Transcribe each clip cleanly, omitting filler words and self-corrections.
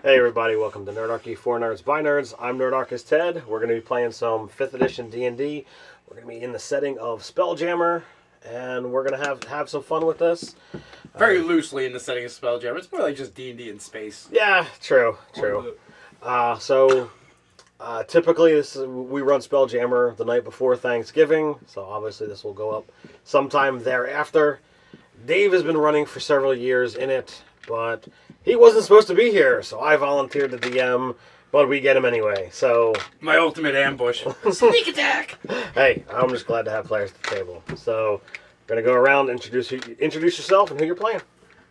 Hey everybody, welcome to Nerdarchy for Nerds by Nerds. I'm Nerdarchist Ted. We're going to be playing some 5th edition D&D. We're going to be in the setting of Spelljammer, and we're going to have some fun with this. Very loosely in the setting of Spelljammer. It's more like just D&D in space. Yeah, true. Typically we run Spelljammer the night before Thanksgiving, so obviously this will go up sometime thereafter. Dave has been running for several years in it, but he wasn't supposed to be here, so I volunteered to DM, but we get him anyway, so... My ultimate ambush. Sneak attack! Hey, I'm just glad to have players at the table. So, we're going to go around, introduce yourself and who you're playing.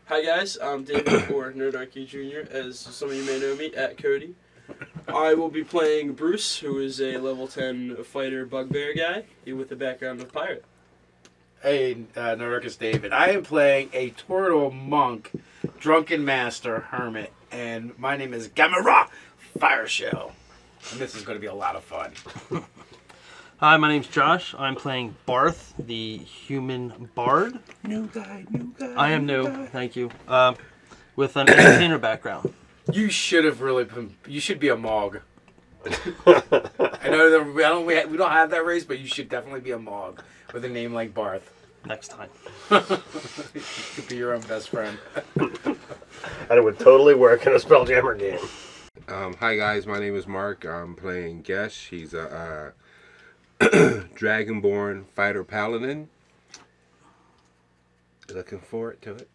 Hi guys, I'm David, or Nerdarchy Jr., as some of you may know me, at Cody. I will be playing Bruce, who is a level 10 fighter bugbear guy, with a background of pirate. Hey, Nerdarchist David. I am playing a turtle monk, drunken master, hermit, and my name is Gamera Fireshell. And this is going to be a lot of fun. Hi, my name's Josh. I'm playing Barth, the human bard. New guy. I am new, thank you. With an entertainer background. You should have really been... You should be a Mog. I know that we don't have that race, but you should definitely be a Mog with a name like Barth. Next time. You could be your own best friend. And it would totally work in a Spelljammer game. Hi guys, my name is Mark. I'm playing Gesh. He's a Dragonborn fighter paladin. Looking forward to it.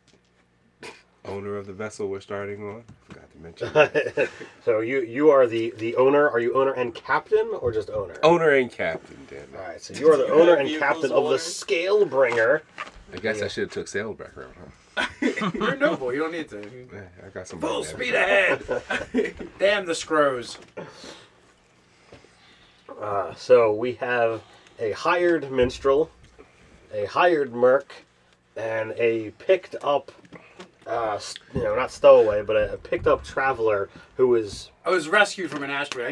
Owner of the vessel we're starting on. Forgot to mention that. So you are the owner. Are you owner and captain, or just owner? Owner and captain, damn it. Alright, so you are the owner and captain of the Scalebringer. I guess I should have took sail background, huh? You're noble. You don't need to. Yeah, I got some. Full speed ahead. Damn the scrows. So we have a hired minstrel, a hired merc, and a picked up, not stowaway, but a picked up traveler who is... I was rescued from an asteroid.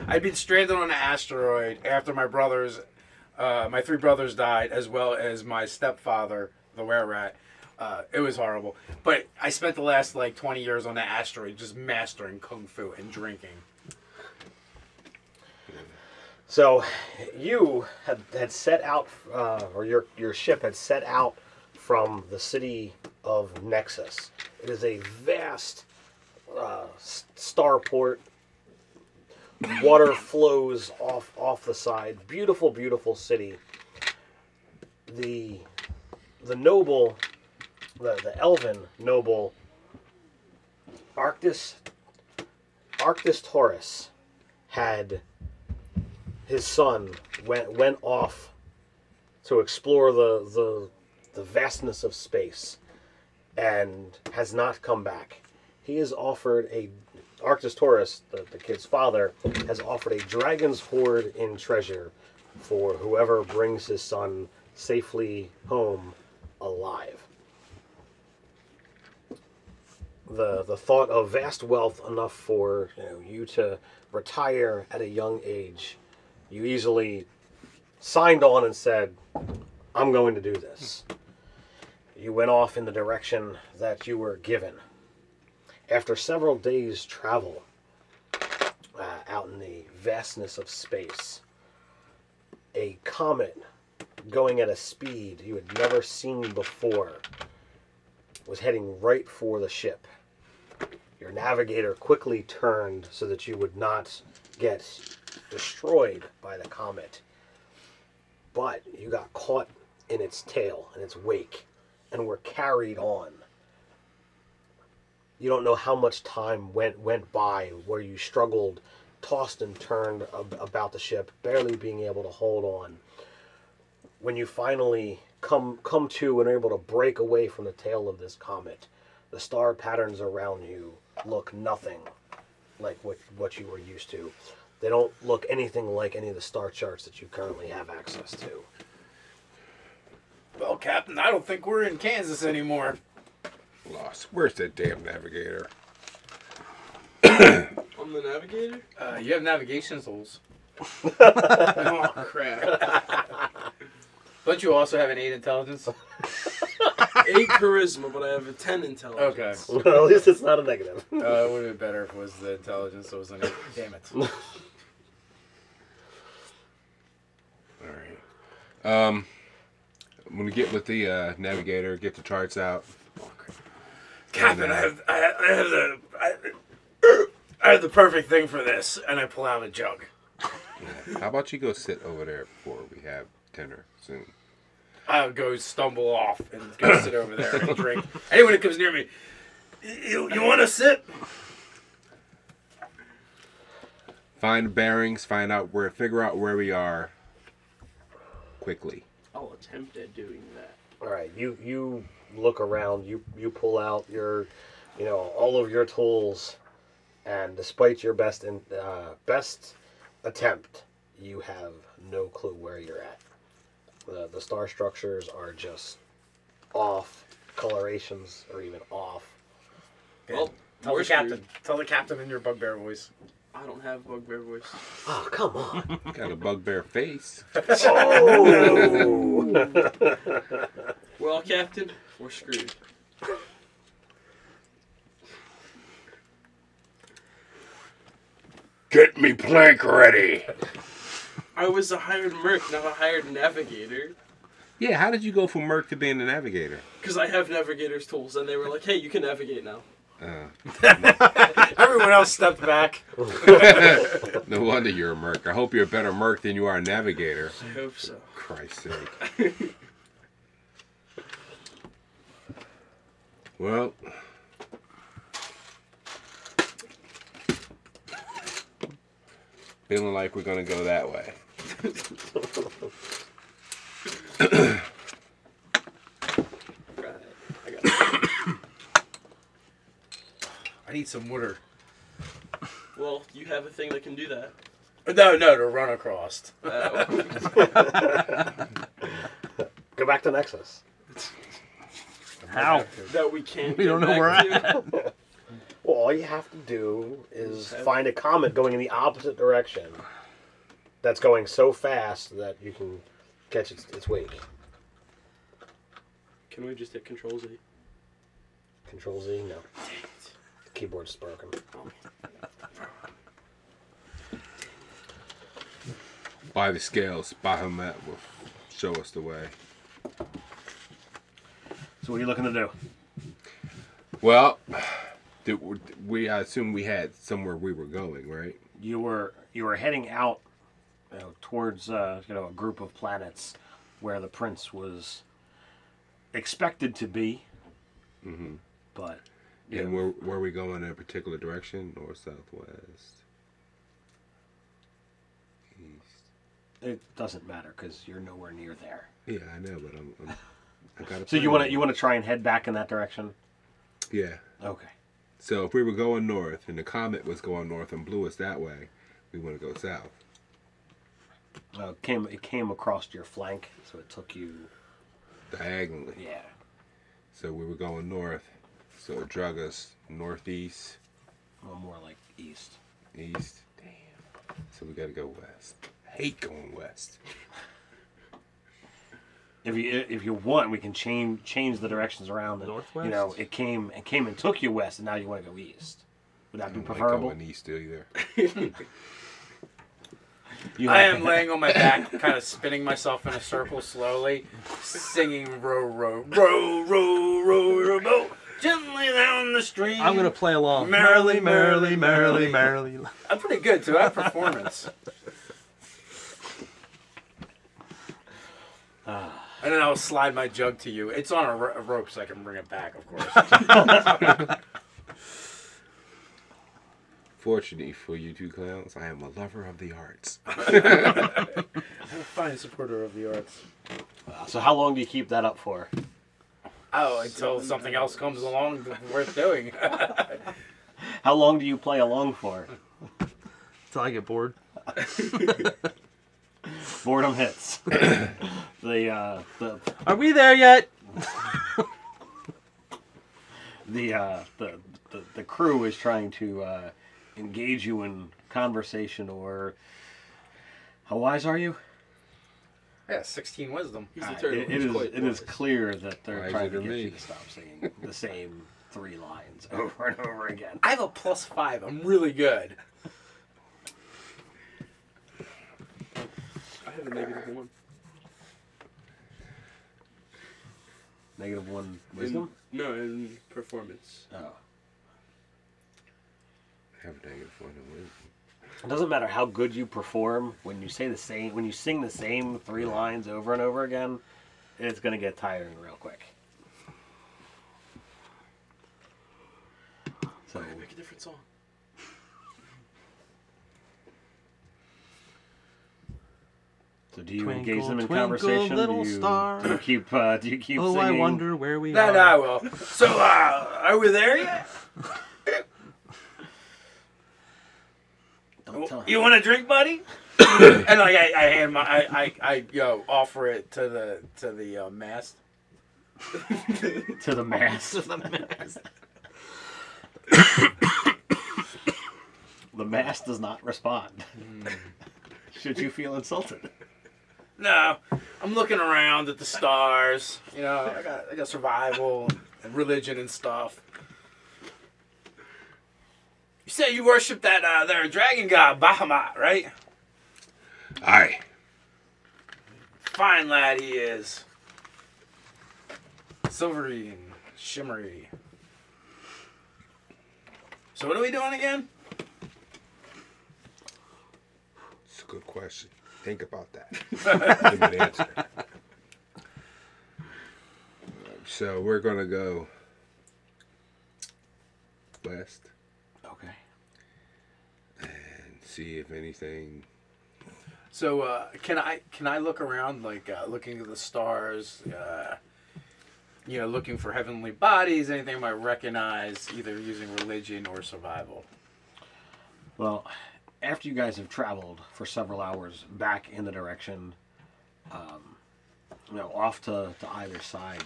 I'd been stranded on an asteroid after my my 3 brothers died, as well as my stepfather, the were-rat. It was horrible. But I spent the last, 20 years on that asteroid just mastering kung fu and drinking. So you had set out, or your ship had set out from the city of Nexus. It is a vast starport. Water flows off the side. Beautiful, beautiful city. The noble, the elven noble, Arctis Taurus, had his son went off to explore the vastness of space and has not come back. He has offered Arctis Taurus, the kid's father, has offered a dragon's hoard in treasure for whoever brings his son safely home alive. The thought of vast wealth enough for you to retire at a young age, you easily signed on and said, I'm going to do this. You went off in the direction that you were given. After several days' travel out in the vastness of space, a comet going at a speed you had never seen before was heading right for the ship. Your navigator quickly turned so that you would not get destroyed by the comet, but you got caught in its tail, in its wake, and were carried on. You don't know how much time went by where you struggled, tossed and turned about the ship, barely being able to hold on. When you finally come to and are able to break away from the tail of this comet, the star patterns around you look nothing like what you were used to. They don't look anything like any of the star charts that you currently have access to. Well, Captain, I don't think we're in Kansas anymore. Lost. Where's that damn navigator? I'm the navigator? You have navigation tools. Oh, crap. Don't you also have an 8 intelligence? 8 charisma, but I have a 10 intelligence. Okay. Well, at least it's not a negative. It would have been better if it was the intelligence that was in it. Damn it. All right. I'm gonna get with the navigator, get the charts out. Captain, I have the perfect thing for this, and I pull out a jug. Yeah. How about you go sit over there before we have dinner soon? I'll go stumble off and go sit over there and drink. Anyone that comes near me, you want to sit? Find the bearings, figure out where we are quickly. I'll attempt at doing that. All right, you look around. You pull out your, all of your tools, and despite your best attempt, you have no clue where you're at. The star structures are just off. Colorations are even off. Well, Tell we're the captain. screwed. Tell the captain in your bugbear voice. I don't have bugbear voice. Oh, come on. Got a bugbear face. Oh! Well, Captain, we're screwed. Get me plank ready. I was a hired merc, not a hired navigator. Yeah, how did you go from merc to being a navigator? Because I have navigator's tools, and they were like, hey, you can navigate now. Everyone else stepped back. No wonder you're a merc. I hope you're a better merc than you are a navigator. I hope so. Christ's sake. Well, feeling like we're gonna go that way. Right. I got it. I need some water. Well, you have a thing that can do that. No, to run across. Go back to Nexus. How? That we can't. We get don't know back where to. at. Well, all you have to do is find a comet going in the opposite direction that's going so fast that you can catch its wake. Can we just hit Control Z? Control Z? No. The keyboard's broken. By the scales, Bahamut will show us the way. So what are you looking to do? Well, I assume we had somewhere we were going, right? You were heading out, towards a group of planets where the prince was expected to be. Mm-hmm. But And were we going in a particular direction? North, southwest, east? it doesn't matter because you're nowhere near there. Yeah, I know, but I got a So you plan. want to try and head back in that direction? Yeah. Okay. So if we were going north and the comet was going north and blew us that way, we want to go south. It came across your flank, so it took you. Diagonally. Yeah. So we were going north, so it drug us northeast, Well, more like east. east. Damn. So we got to go west. I hate going west. If you want, we can change the directions around. And, Northwest? it came and took you west, and now you want to go east. Would that I be don't like preferable? going east either. I am laying on my back, kind of spinning myself in a circle slowly, singing row, row, row, row, row, row, row, gently down the stream. I'm gonna play along. Merrily, merrily, merrily, merrily, merrily. I'm pretty good too. I have performance. And then I'll slide my jug to you. It's on a rope, so I can bring it back, of course. Fortunately for you two clowns, I am a lover of the arts. I'm a fine supporter of the arts. So how long do you keep that up for? Oh, until something else comes along worth doing. How long do you play along for? Until I get bored. Boredom hits. the Are we there yet? the crew is trying to engage you in conversation, or how wise are you? I got 16 wisdom. He's the turtle. It He's is quite wise. clear that they're Why is trying it to or get me? you to stop singing the same 3 lines over and over again. I have a +5. I'm really good. I have a -1. -1 wisdom? In performance. Oh. I have a -1 in wisdom. It doesn't matter how good you perform when you sing the same 3 lines over and over again, it's gonna get tiring real quick. So Make a different song. So do you Twinkle, engage them in twinkle, conversation? little do you, star. do you keep Oh, singing? I wonder where we No, are. I will. So, are we there yet? Don't tell him. You want a drink, buddy? And like I hand offer it to the mast. To the mast. The mast does not respond. Should you feel insulted? No, I'm looking around at the stars. You know, I got survival and religion and stuff. You say you worship that there dragon god Bahamut, right? Aye. Fine lad he is. Silvery and shimmery. So what are we doing again? It's a good question. Think about that. Give me an answer. So we're gonna go west Okay. and see if anything. So can I look around, like looking at the stars, looking for heavenly bodies, anything I might recognize, either using religion or survival? Well, after you guys have traveled for several hours back in the direction, off to either side,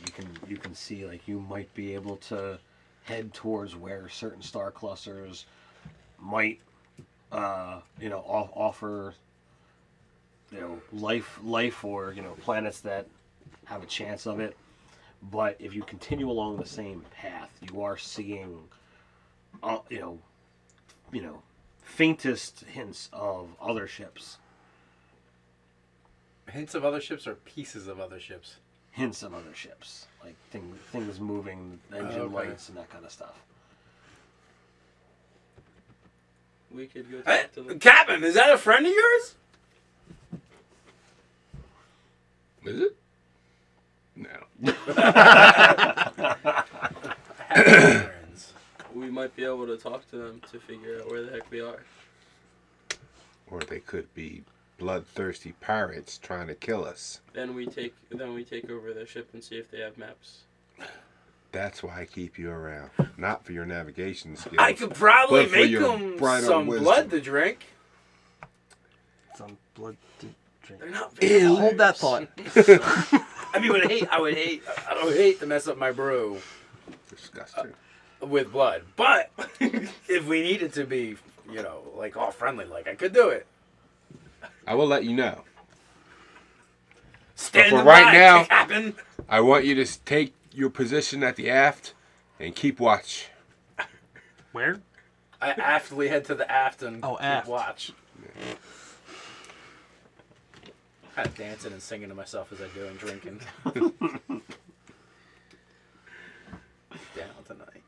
you can see like you might be able to head towards where certain star clusters might, offer, life or planets that have a chance of it. But if you continue along the same path, you are seeing, faintest hints of other ships. Hints of other ships or pieces of other ships? Hints of other ships, like things moving, engine Okay. lights, and that kind of stuff. We could go Hey, talk to them. Captain, is that a friend of yours? Is it? No. I have friends. We might be able to talk to them to figure out where the heck we are. Or they could be bloodthirsty pirates trying to kill us. Then we take over their ship and see if they have maps. That's why I keep you around. Not for your navigation skills. I could probably But for make your them bridal some wisdom. blood to drink. Some blood to drink. They're not Ew, vampires. hold that thought. I mean, I would hate to mess up my brew Disgusting. with blood, but if we needed to be, like all friendly, like I could do it. I will let you know. Stand for right by, now- Captain. I want you to take your position at the aft and keep watch. Where? I aftly head to the aft and keep aft. watch. Kind of dancing and singing to myself as I do and drinking. Down tonight.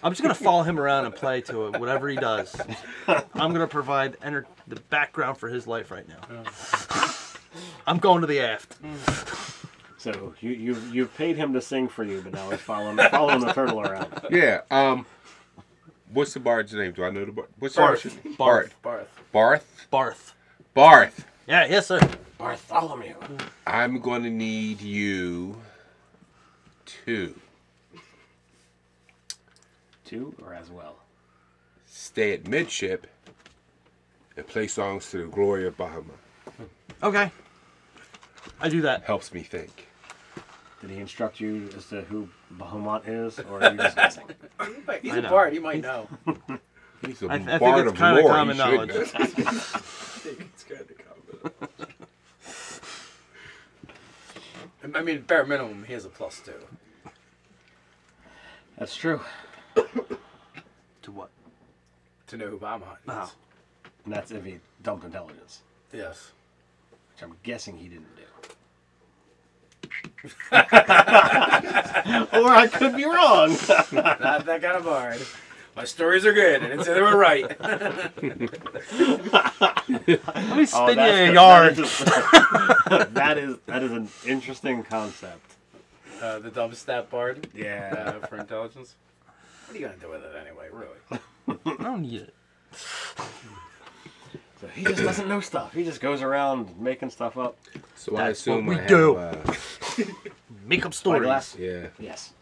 I'm just gonna follow him around and play to it, whatever he does. I'm gonna provide the background for his life right now. I'm going to the aft. So you've paid him to sing for you, but now he's following the turtle around. Yeah. What's the bard's name? Do I know the bard? What's the Barth. bard's name? Barth. Barth. Barth. Barth. Yeah, yes, sir. Bartholomew. I'm going to need you to 2 or as well? stay at midship and play songs to the glory of Bahamut. Okay. I do that. Helps me think. Did he instruct you as to who Bahamut is, or are you just guessing? He's I a know. bard. He might know. He's a I think bard it's of kinda lore. common He should knowledge. know. I think it's kind of common. I mean, bare minimum, he has a +2. That's true. To what? To know who Bomb Hunt is. Oh. And that's if he dumped intelligence, Yes. which I'm guessing he didn't do. Or I could be wrong. Not that kind of bard. My stories are good. I didn't say they were right. Let me spin you a yard. That is an interesting concept. The dumb stat bard Yeah. for intelligence. What are you going to do with it anyway, really? I don't need it. So he just doesn't know stuff. He just goes around making stuff up. So I That's assume what I we do. have, Make up stories. Spyglass? yeah. Yes.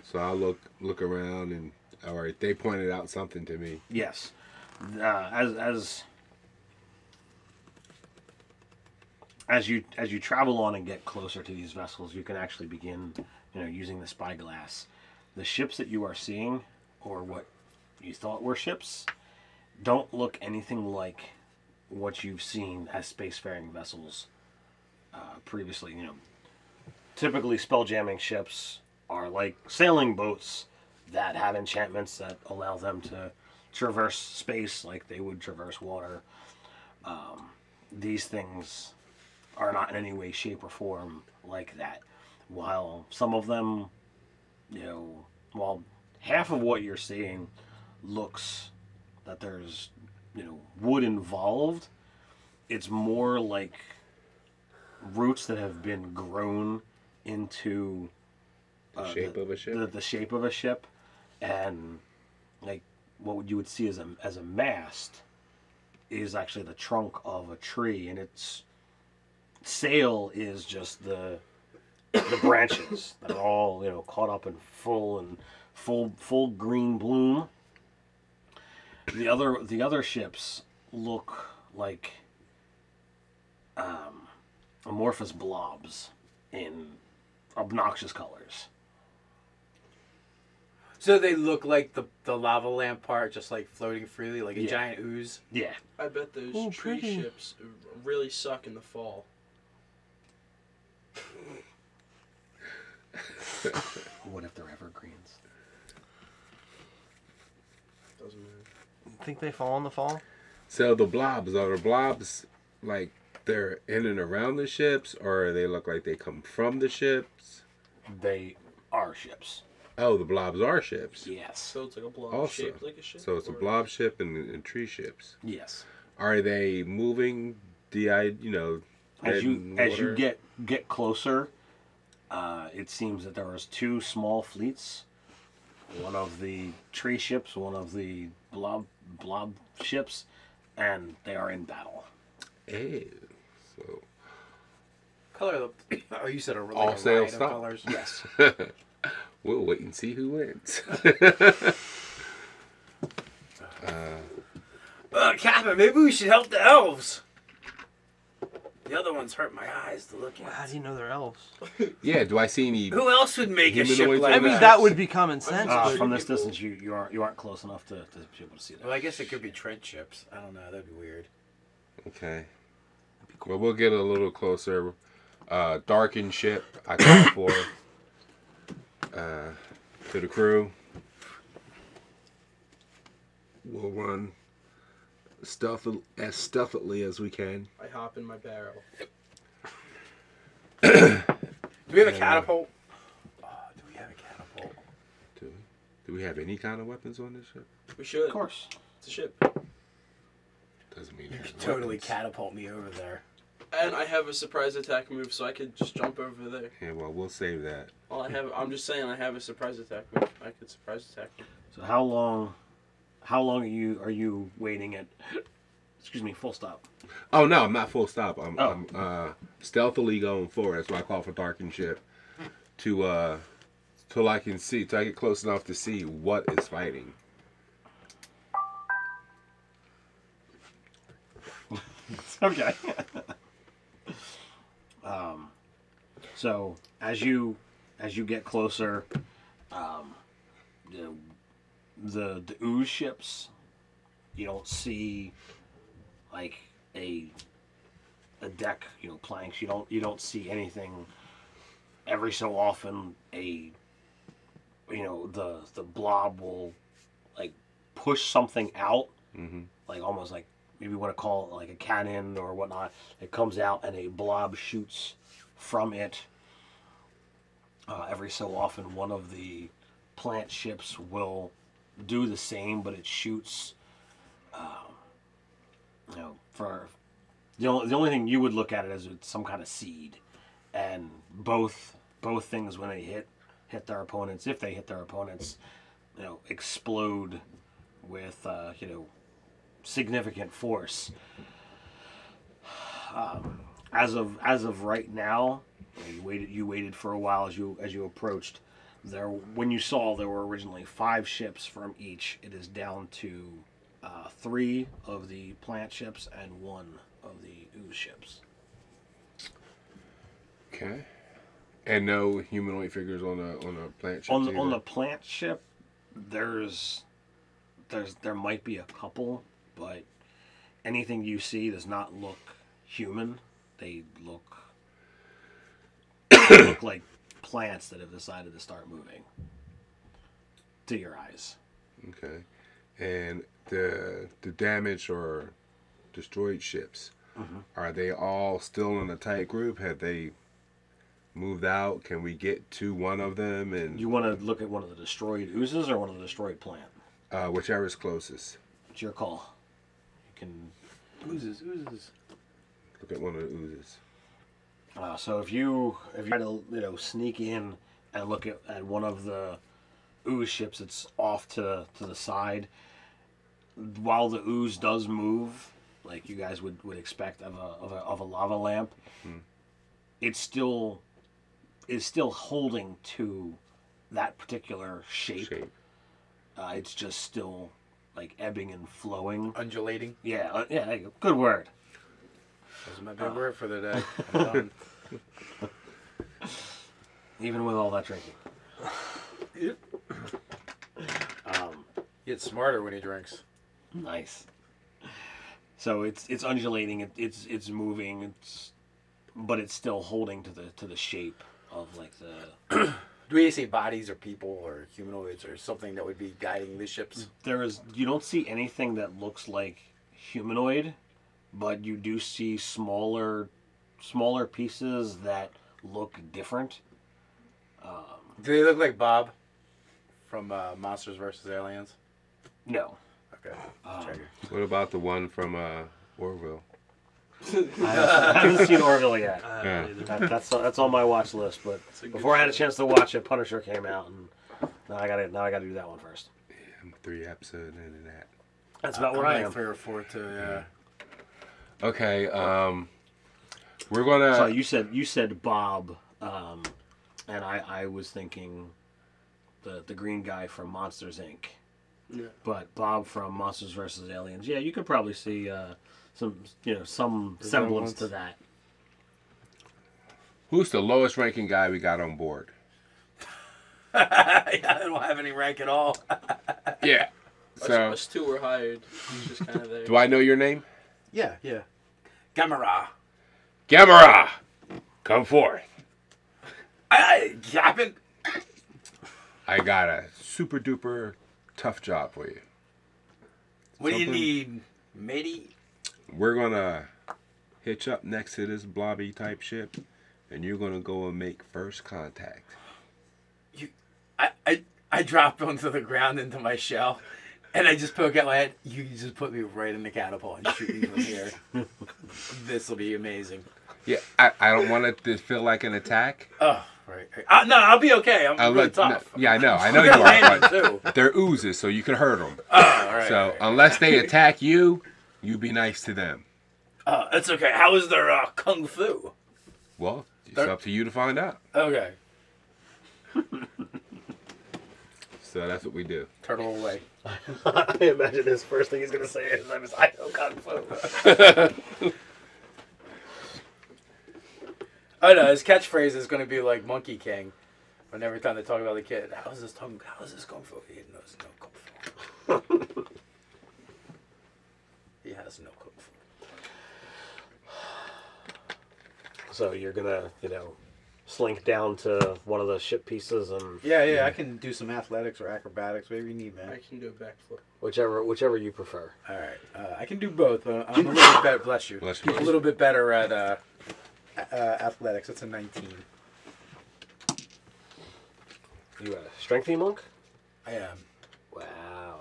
So I'll look around and all right, they pointed out something to me. Yes. As you travel on and get closer to these vessels, you can actually begin, using the spyglass. The ships that you are seeing, or what you thought were ships, don't look anything like what you've seen as spacefaring vessels previously. Typically spelljamming ships are like sailing boats that have enchantments that allow them to traverse space like they would traverse water. These things are not in any way, shape, or form like that. While some of them, while half of what you're seeing looks that there's, wood involved, it's more like roots that have been grown into The shape of a ship? The shape of a ship, and like what you would see as a mast is actually the trunk of a tree, and its sail is just the branches that are all caught up in full green bloom. The other ships look like amorphous blobs in obnoxious colors. So they look like the lava lamp part, just like floating freely, like a giant ooze. Yeah. I bet those Ooh, tree pretty. ships really suck in the fall. What if they're evergreens? Doesn't matter. Think they fall in the fall? So the blobs, are the blobs like they're in and around the ships, or they look like they come from the ships? They are ships. Oh, the blobs are ships. Yes. So it's like a blob Also, shaped like a ship? so it's a or- blob ship and tree ships. Yes. Are they moving? As dead you in as you water? get closer, it seems that there was two small fleets. One of the tree ships, one of the blob ships, and they are in battle. Ew. So Color of the... Oh, you said like All a sail riot of stop. colors. Yes. we'll wait and see who wins. Captain, maybe we should help the elves. The other ones hurt my eyes to look How at. do you know they're elves? Yeah. Do I see any? Who else would make a ship Humanoids like I in mean, that? that would be common sense. but From this distance, you aren't close enough to be able to see that. Well, I guess it could be trench ships. I don't know. That'd be weird. Okay. Well, we'll get a little closer. Darkened ship. I call for to the crew. We'll run as stealthily as we can. I hop in my barrel. Do we have a catapult? Oh, do we have a catapult? Do we have any kind of weapons on this ship? We should. Of course. It's a ship. Doesn't mean You there's could totally weapons. catapult me over there. And I have a surprise attack move, so I could just jump over there. Yeah, well, we'll save that. Well, I'm just saying I have a surprise attack move. I could surprise attack you. So how long are you waiting at? Excuse me. Full stop. Oh no, I'm not full stop. I'm Oh. stealthily going forward. That's why I call for darkened ship to till I can see, till I get close enough to see what is fighting. Okay. So as you get closer, the ooze ships, you don't see like a deck, planks. You don't see anything every so often the blob will like push something out, like almost like maybe you want to call it like a cannon or whatnot. It comes out and a blob shoots from it. Every so often, one of the plant ships will do the same, but it shoots. For the only thing you would look at it as it's some kind of seed, and both things when they hit their opponents, if they hit their opponents, explode with significant force. As of right now, you waited for a while as you approached. When you saw there were originally 5 ships from each, it is down to 3 of the plant ships and 1 of the ooze ships. Okay. And no humanoid figures on a plant ship. On the plant ship, there might be a couple, but anything you see does not look human. They look like plants that have decided to start moving to your eyes. Okay. And the damaged or destroyed ships, are they all still in a tight group? Have they moved out? Can we get to one of them? And you want to look at one of the destroyed oozes or one of the destroyed plant? Whichever is closest. It's your call. You can Oozes. Look at one of the oozes. So if you try to sneak in and look at one of the ooze ships that's off to the side, while the ooze does move, like you guys would expect of a lava lamp, it's still holding to that particular shape. It's just still like ebbing and flowing, Undulating. Yeah, there you go. Good word. That's my big word for the day. I'm done. Even with all that drinking. Yep. He gets smarter when he drinks. Nice. So it's undulating. It's moving. But it's still holding to the shape of like the. Do we see bodies or people or humanoids or something that would be guiding the ships? You don't see anything that looks like humanoid, but you do see smaller pieces that look different. Do they look like Bob from Monsters vs. Aliens? No. Okay. Check it. What about the one from Orville? I haven't seen Orville yet. Yeah. That's on my watch list. But before I had a chance to watch it, Punisher came out, and now I got to do that one first. Yeah, I'm 3 episodes into that. That's about where I am. 3 or 4 too. Yeah. Okay. We're gonna. So you said Bob, and I was thinking the green guy from Monsters Inc. Yeah. But Bob from Monsters vs. Aliens, yeah, you could probably see some semblance to that. Who's the lowest ranking guy we got on board? I don't have any rank at all. Yeah. So Us 2 were hired. He's just kind of there. do I know your name? Yeah. Gamera. Gamera, come forth. I haven't. I got a super duper tough job for you. What do you Something- need, matey? We're gonna hitch up next to this blobby type ship, and you're gonna go and make first contact. I dropped onto the ground into my shell, and I just poke out my head. You just put me right in the catapult and shoot me from here. This will be amazing. Yeah, I don't want it to feel like an attack. Oh, right. No, I'll be okay. I'm really tough. Yeah, I know you are. Landed, But too. they're oozes, so you can hurt them. Oh, all right. So unless they attack you, you be nice to them. It's okay. How is their kung fu? Well, it's up to you to find out. Okay. So that's what we do. Turtle away. I imagine his first thing he's going to say is, I know Kung Fu. Oh no, his catchphrase is going to be like Monkey King. When every time they talk about the kid, how is this kung fu? He knows no kung fu. He has no kung fu. So you're going to, slink down to one of the ship pieces and Yeah, I can do some athletics or acrobatics, whatever you need, I man. can do a backflip. whichever you prefer. All right, I can do both. I'm a little bit better. Bless you. Bless you. A little bit better at athletics. It's a 19. You a strengthy monk? I am. Wow.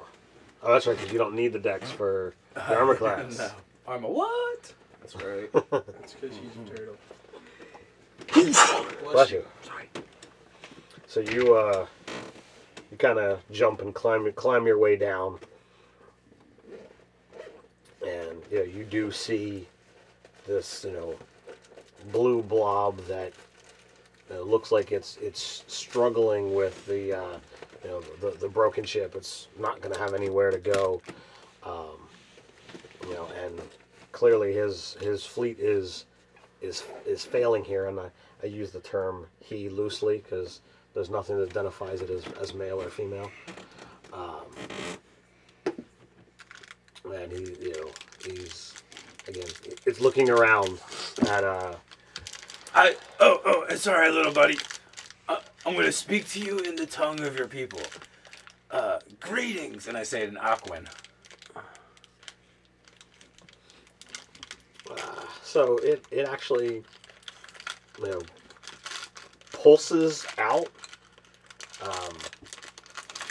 Oh, that's right, because you don't need the dex for the armor class. No. I'm a what? That's right. That's because he's a turtle. Bless you. Sorry. So you kind of jump and climb your way down, and you do see this blue blob that looks like it's struggling with the the broken ship. It's not going to have anywhere to go, and clearly his fleet is failing here, and I use the term he loosely because there's nothing that identifies it as male or female. And he's again, it's looking around at It's all right, little buddy. I'm going to speak to you in the tongue of your people. Greetings, and I say it in Aquan. So it actually pulses out.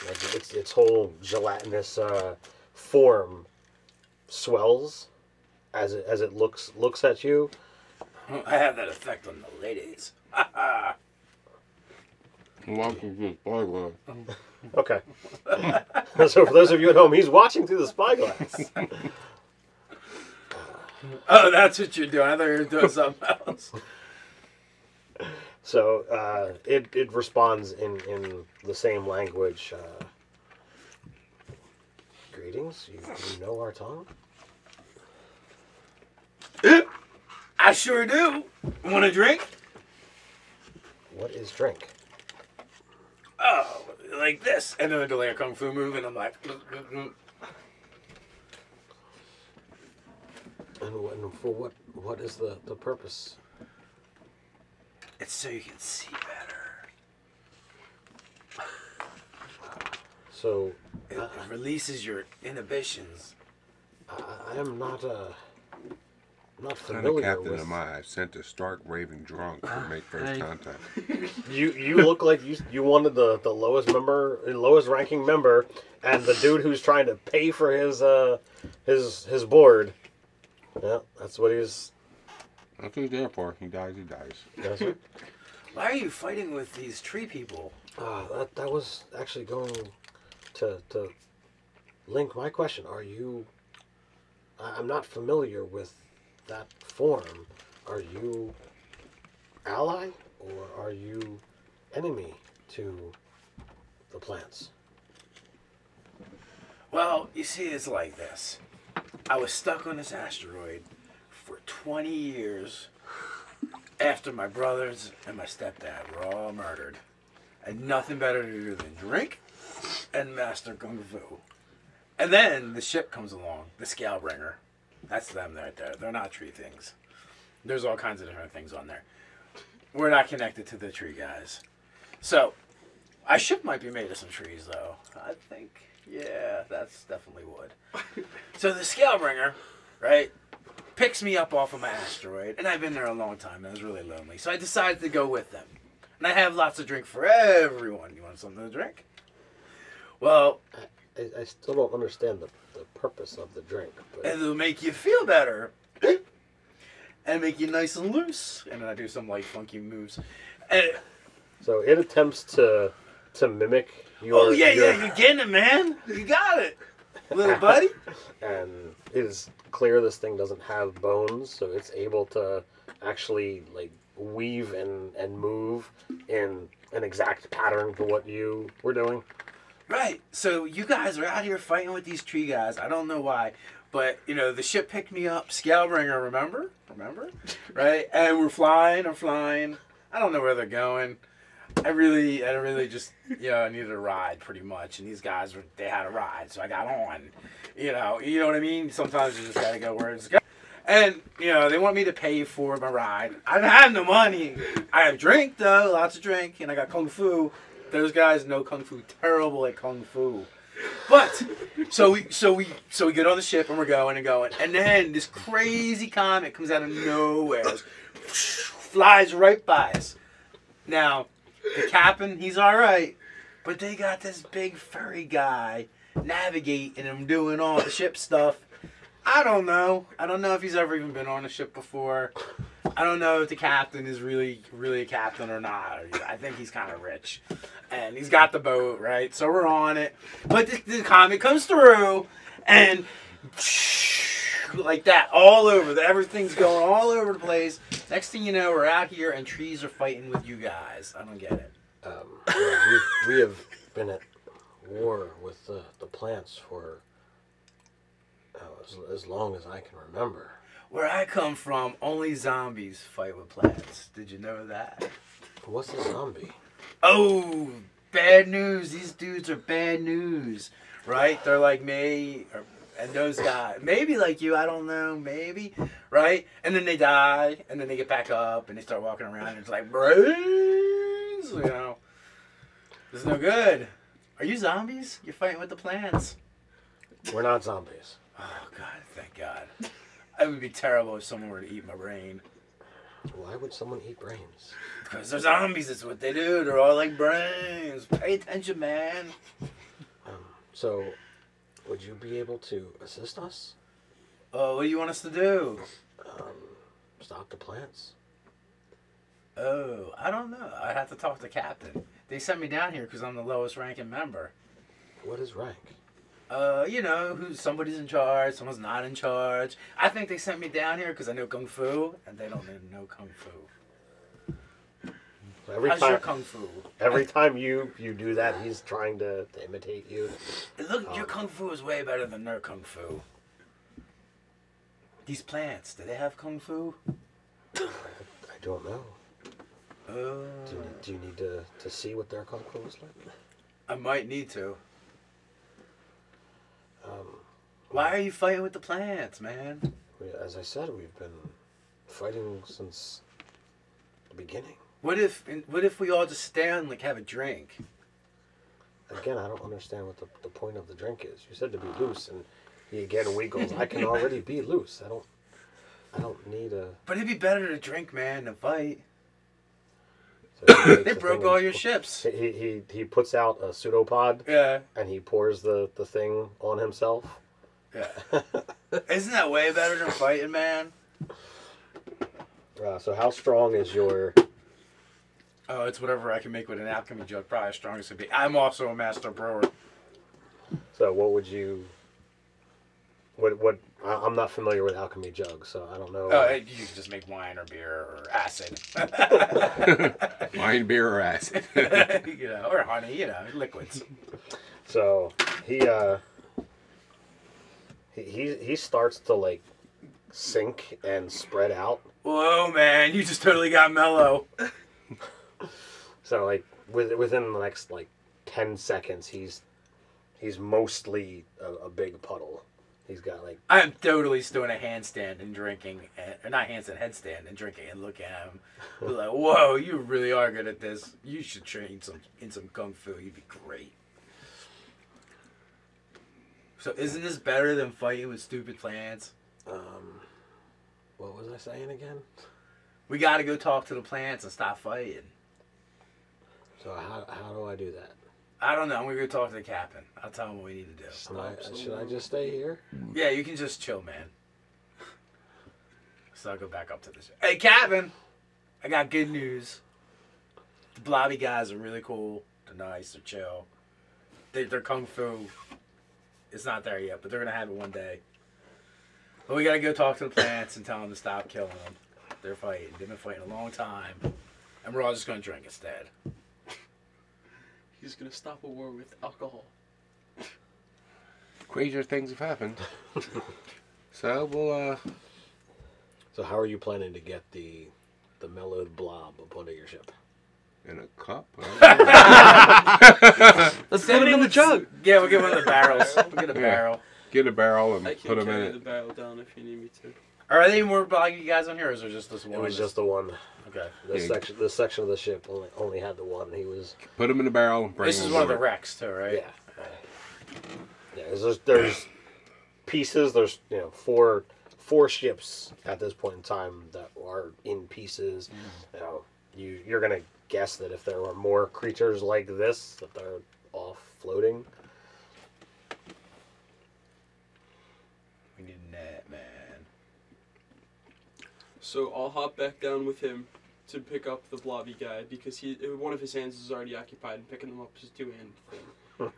Like its whole gelatinous form swells as it looks at you. I have that effect on the ladies. Welcome to the spyglass. Okay. So for those of you at home, he's watching through the spyglass. Oh, that's what you're doing. I thought you were doing something else. So it responds in the same language. Greetings. You know our tongue? I sure do. Want a drink? What is drink? Oh, like this. And then I do like a kung fu move, and I'm like... And for what is the purpose? It's so you can see better. So It releases your inhibitions. I am not Kind of familiar captain with. am I? Sent to Stark raving drunk to make first contact. You look like you wanted the lowest ranking member, and the dude who's trying to pay for his board. Yeah, that's what he's. That's what he's there for. He dies, he dies. That's right. Why are you fighting with these tree people? That was actually going to link my question. Are you? I'm not familiar with that form. Are you ally or are you enemy to the plants? Well, you see, it's like this. I was stuck on this asteroid for 20 years after my brothers and my stepdad were all murdered. I had nothing better to do than drink and master kung fu. And then the ship comes along, the Scalebringer. That's them right there. They're not tree things. There's all kinds of different things on there. We're not connected to the tree guys. So, our ship might be made of some trees, though. I think, yeah, that's definitely wood. So the Scalebringer, right, picks me up off of my asteroid, and I've been there a long time, and I was really lonely. So I decided to go with them. And I have lots of drink for everyone. You want something to drink? Well, I still don't understand the purpose of the drink. But it'll make you feel better. And make you nice and loose. And then I do some light funky moves. And, so it attempts to mimic your. oh, yeah, you're getting it, man. You got it, little buddy. And it is clear this thing doesn't have bones, so it's able to actually like weave and move in an exact pattern to what you were doing. Right. So you guys are out here fighting with these tree guys. I don't know why. But, the ship picked me up. Scalebringer, remember? Right? And we're flying. I don't know where they're going. I really just, I needed a ride pretty much. And these guys, they had a ride. So I got on. You know what I mean? Sometimes you just got to go where it's going. And, you know, they want me to pay for my ride. I don't have no money. I have drink, though. Lots of drink. And I got Kung Fu. Those guys know Kung Fu. Terrible at Kung Fu. But, so we get on the ship and we're going and going. And then this crazy comet comes out of nowhere. Flies right by us. Now, the captain, he's all right. But they got this big furry guy navigating and doing all the ship stuff. I don't know. I don't know if he's ever even been on a ship before. I don't know if the captain is really a captain or not. I think he's kind of rich. And he's got the boat, right? So we're on it. But the comet comes through and like that all over. Everything's going all over the place. Next thing you know, we're out here and trees are fighting with you guys. I don't get it. We have been at war with the plants for as long as I can remember. Where I come from, only zombies fight with plants. Did you know that? What's a zombie? Oh, bad news. These dudes are bad news, right? They're like me and those guys. Maybe like you, I don't know. Maybe, right? And then they die, and then they get back up, and they start walking around, and it's like, brains, you know. This is no good. Are you zombies? You're fighting with the plants. We're not zombies. Oh, God, thank God. It would be terrible if someone were to eat my brain. Why would someone eat brains? Because they're zombies, that's what they do. They're all like brains. Pay attention, man. So, would you be able to assist us? Oh, what do you want us to do? Stop the plants. Oh, I don't know. I have to talk to the captain. They sent me down here because I'm the lowest ranking member. What is rank? You know, somebody's in charge, someone's not in charge. I think they sent me down here because I know Kung Fu, and they don't even know Kung Fu. So How's your Kung Fu? Every time you do that, he's trying to imitate you. Look, your Kung Fu is way better than their Kung Fu. These plants, do they have Kung Fu? I don't know. Oh. Do you need to see what their Kung Fu is like? I might need to. Why are you fighting with the plants, man? As I said, we've been fighting since the beginning. What if we all just stand and like have a drink? Again, I don't understand what the point of the drink is. You said to be loose, and he again wiggles. I can already be loose. I don't need a. But it'd be better to drink, man, than fight. So They broke all your ships. He puts out a pseudopod. Yeah. And he pours the thing on himself. Yeah. Isn't that way better than fighting, man? So how strong is your... Oh, it's whatever I can make with an alchemy jug. Probably as strong as it be. I'm also a master brewer. So what would you... What I'm not familiar with alchemy jugs, so I don't know. You can just make wine or beer or acid. Wine, beer, or acid. You know, or honey, you know, liquids. So he starts to like sink and spread out. Whoa, man, you just totally got mellow. So like within the next like 10 seconds, he's mostly a big puddle. He's got like... I'm totally doing a handstand and drinking, or not handstand, headstand and drinking and looking at him. Be like, whoa, you really are good at this. You should train in some Kung Fu. You'd be great. So isn't this better than fighting with stupid plants? What was I saying again? We got to go talk to the plants and stop fighting. So how do I do that? I don't know. I'm going to go talk to the captain. I'll tell him what we need to do. Should I just stay here? Yeah, you can just chill, man. So I'll go back up to the ship. Hey, Captain! I got good news. The blobby guys are really cool. They're nice. They're chill. They're Kung Fu. It's not there yet, but they're going to have it one day. But we got to go talk to the plants and tell them to stop killing them. They're fighting. They've been fighting a long time. And we're all just going to drink instead. He's gonna stop a war with alcohol. Crazier things have happened. So we'll So how are you planning to get the mellowed blob up onto your ship? in a cup. Let's put him in the jug. Yeah, we'll get one of the barrels. We'll get a barrel. Get a barrel and I put can them in carry it. the barrel down if you need me to. Are there any more bloggy guys on here, or is there just this one? It was just the one. Okay. This section of the ship only had the one. He was. Put him in the barrel. Bring This him is one of the aboard. wrecks, too, right? Yeah. Yeah. There's pieces. There's four ships at this point in time that are in pieces. You know, you're gonna guess that if there were more creatures like this, that they're off floating. We need a net, man. So I'll hop back down with him to pick up the blobby guy because one of his hands is already occupied and picking them up is a two-hand thing.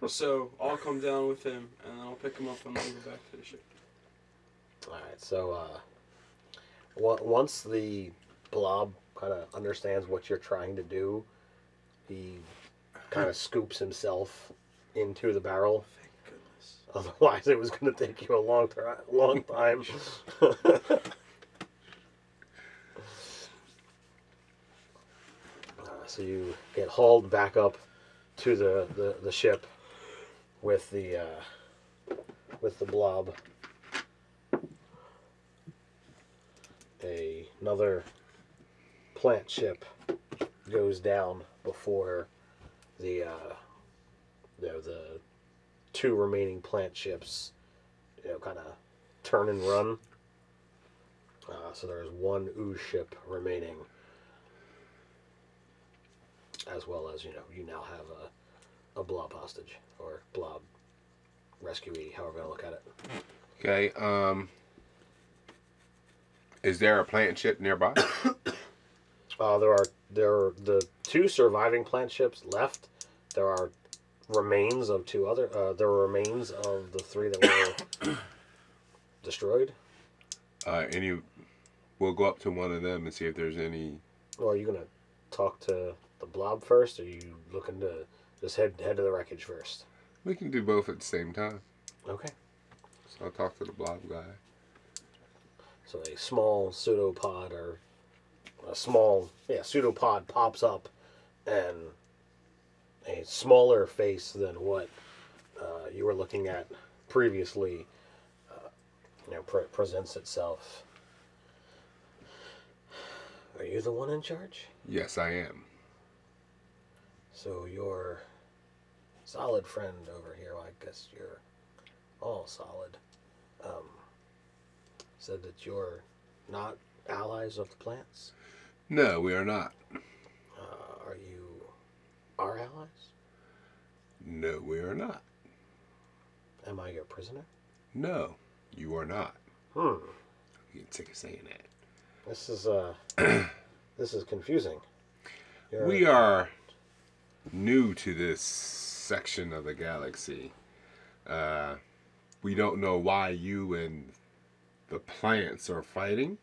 So I'll come down with him and then I'll pick him up and then go back to the ship. All right. So once the blob kind of understands what you're trying to do, he kind of scoops himself into the barrel. Thank goodness. Otherwise, it was going to take you a long time. So you get hauled back up to the ship with the blob. Another plant ship goes down before the two remaining plant ships, kind of turn and run. So there's one ooze ship remaining, as well as you now have a blob hostage or blob rescuee, however you want to look at it. Okay. Is there a plant ship nearby? There are the two surviving plant ships left. There are remains of two other. There are remains of the three that were destroyed. We'll go up to one of them and see if there's any. Well, are you gonna talk to the blob first, or are you looking to just head to the wreckage first? We can do both at the same time. Okay. So I'll talk to the blob guy. So a small pseudopod or a small pseudopod pops up, and a smaller face than what you were looking at previously presents itself. Are you the one in charge? Yes, I am. So your solid friend over here, well, I guess you're all solid, said that you're not allies of the plants? No, we are not. Are you our allies? No, we are not. Am I your prisoner? No, you are not. You get sick of saying that. This is this is confusing. We are new to this section of the galaxy. We don't know why you and the plants are fighting.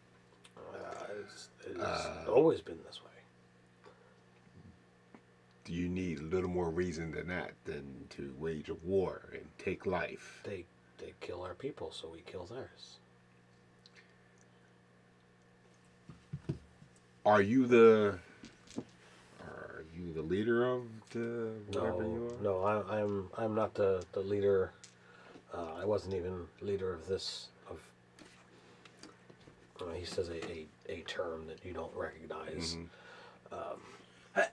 It's always been this way. Do you need a little more reason than that, than to wage a war and take life? They kill our people, so we kill theirs. Are you the leader of the whatever you are? No, I'm not the leader. I wasn't even leader of this. He says a term that you don't recognize.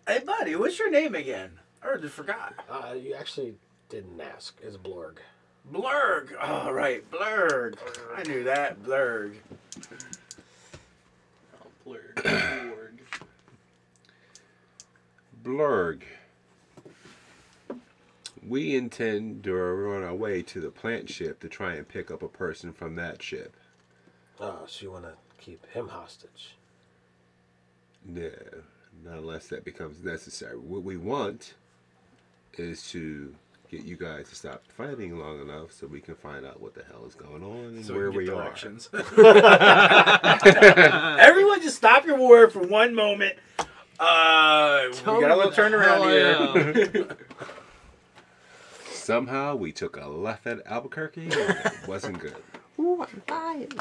Hey, buddy, what's your name again? I just forgot. You actually didn't ask. It's Blurg. Blurg. Oh, right, Blurg. I knew that, Blurg. Oh, Blurg. Blurg. We intend to run our way to the plant ship to try and pick up a person from that ship. So you want to keep him hostage? No, not unless that becomes necessary. What we want is to get you guys to stop fighting long enough so we can find out what the hell is going on and where we are. Everyone just stop your war for one moment. We got a little turn around here. Somehow we took a left at Albuquerque and it wasn't good. Ooh, I'm dying.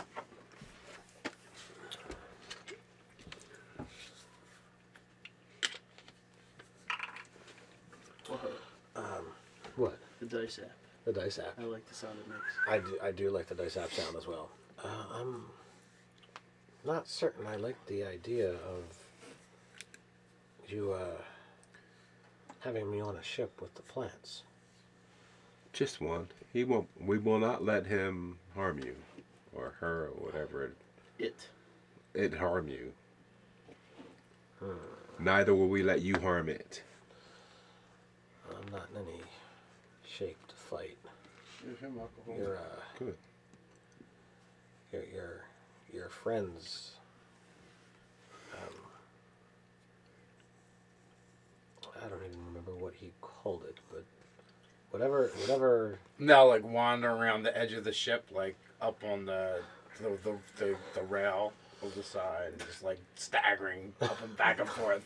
What? The dice app. The dice app. I like the sound it makes. I do like the dice app sound as well. not certain I like the idea of you having me on a ship with the plants. Just one. He won't. We will not let him harm you, or her, or whatever. It harm you. Neither will we let you harm it. I'm not in any shape to fight. Give him alcohol. Your Good. your friends. I don't even remember what he called it, but whatever. Now, like wandering around the edge of the ship, like up on the rail of the side, and just like staggering up and back and forth.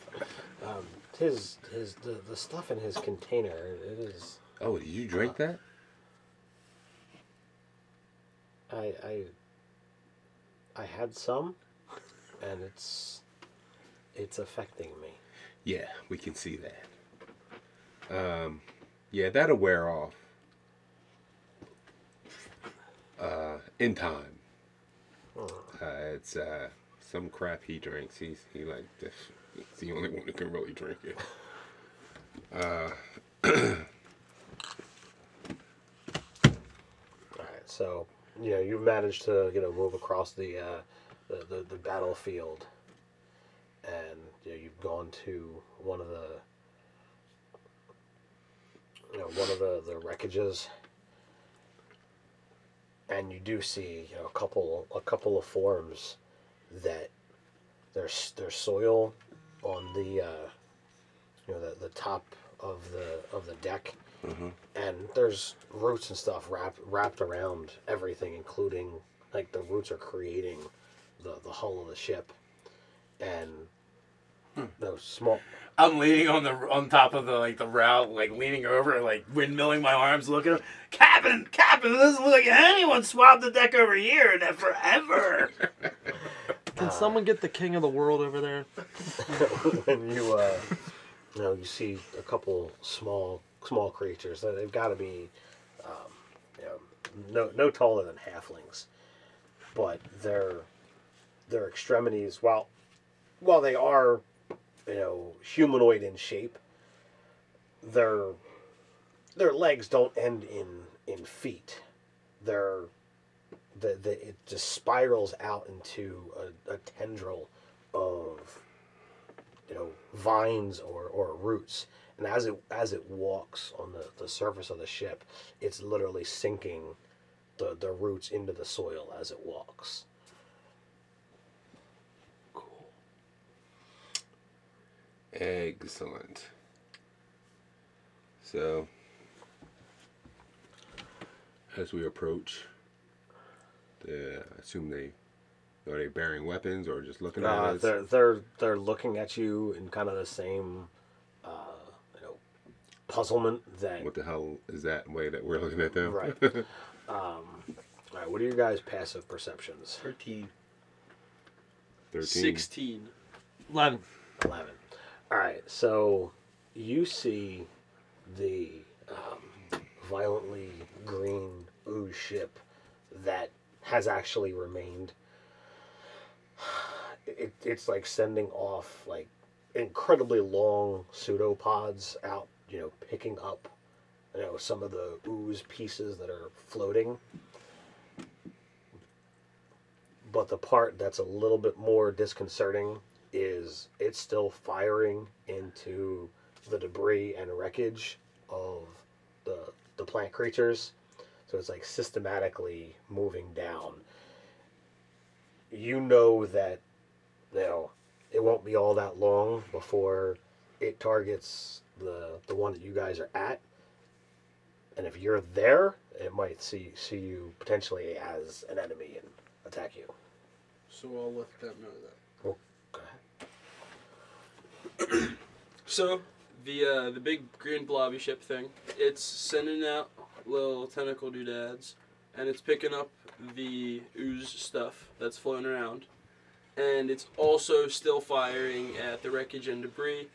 The stuff in his container. It is. Oh, did you drink that? I had some, and it's affecting me. Yeah, we can see that. Yeah, that'll wear off. In time. It's some crap he drinks. He like this. He's the only one who can really drink it. Alright, so you managed to move across the battlefield, and you've gone to one of the wreckages, and you do see a couple of forms that there's soil on the the top of the deck. Mm-hmm. And there's roots and stuff wrapped around everything, including like the roots are creating the hull of the ship, and those small. I'm leaning on top of the rail, like leaning over, like windmilling my arms, looking at him. Captain, it doesn't look like anyone swapped the deck over here in forever. Can someone get the king of the world over there? When you see a couple small creatures. They've got to be no taller than halflings, but their extremities, while they are humanoid in shape, their legs don't end in feet. It just spirals out into a tendril of vines or roots, and as it walks on the surface of the ship, it's literally sinking the roots into the soil as it walks. Excellent. So, as we approach, I assume are they bearing weapons or just looking at us? They're looking at you in kind of the same puzzlement that. What the hell is that way that we're looking at them? Right. All right. What are your guys' passive perceptions? 13. 16. 11. 11. All right. So you see the violently green ooze ship that has actually remained. It's like sending off like incredibly long pseudopods out, picking up, some of the ooze pieces that are floating. But the part that's a little bit more disconcerting is it's still firing into the debris and wreckage of the plant creatures. So it's like systematically moving down. You know that it won't be all that long before it targets the one that you guys are at. And if you're there, it might see you potentially as an enemy and attack you. So I'll let them know that. Well, go ahead. So the big green blobby ship thing, it's sending out little tentacle doodads, and it's picking up the ooze stuff that's floating around, and it's also still firing at the wreckage and debris,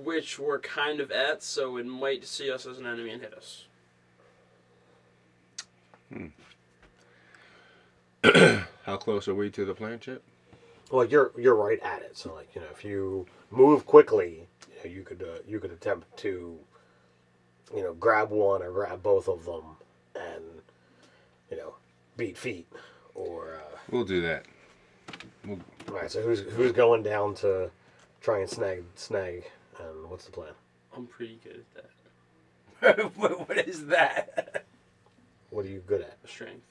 which we're kind of at, so it might see us as an enemy and hit us. How close are we to the plant ship? Well, you're right at it. So like if you move quickly, you could attempt to grab one or grab both of them and beat feet or. We'll do that. All right. So who's going down to try and snag and what's the plan? I'm pretty good at that. What is that? What are you good at? Strength.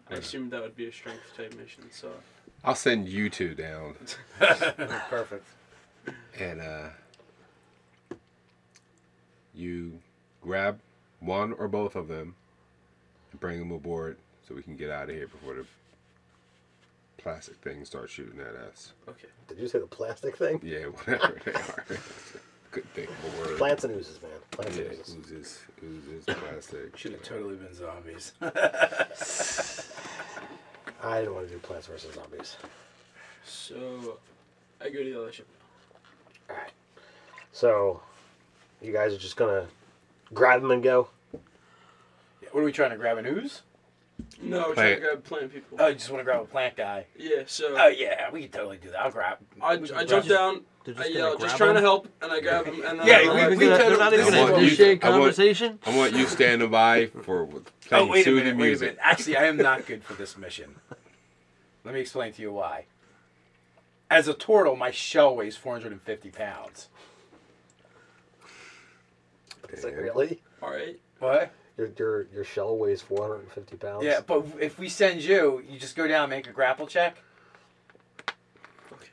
I assumed that would be a strength type mission, so. I'll send you two down. Perfect. And you grab one or both of them and bring them aboard so we can get out of here before the plastic things start shooting at us. Okay. Did you say the plastic thing? Yeah, whatever they are. Couldn't think of a word. Plants and oozes, man. Plants Yeah, and oozes. oozes, plastic. Should have totally been zombies. I didn't want to do plants versus zombies. So, I go to the other ship now. All right. So, you guys are just gonna grab them and go. What are we trying to grab, an ooze? No, we're trying Plant. to grab plant people. Oh, you just want to grab a plant guy? Yeah, so. Oh yeah, we can totally do that. I'll grab. I jump down, They're I just yell, gonna just grab trying to them? help, and I grab them, and then Yeah, I we- run. we They're not even I going want to you- initiate I want- conversation. I want you standing by for Oh playing wait a soothing minute, wait a music. minute. Actually, I am not good for this mission. Let me explain to you why. As a turtle, my shell weighs 450 pounds. Is it really? Alright. What? Your shell weighs 450 pounds. Yeah, but if we send you, you just go down and make a grapple check, Okay.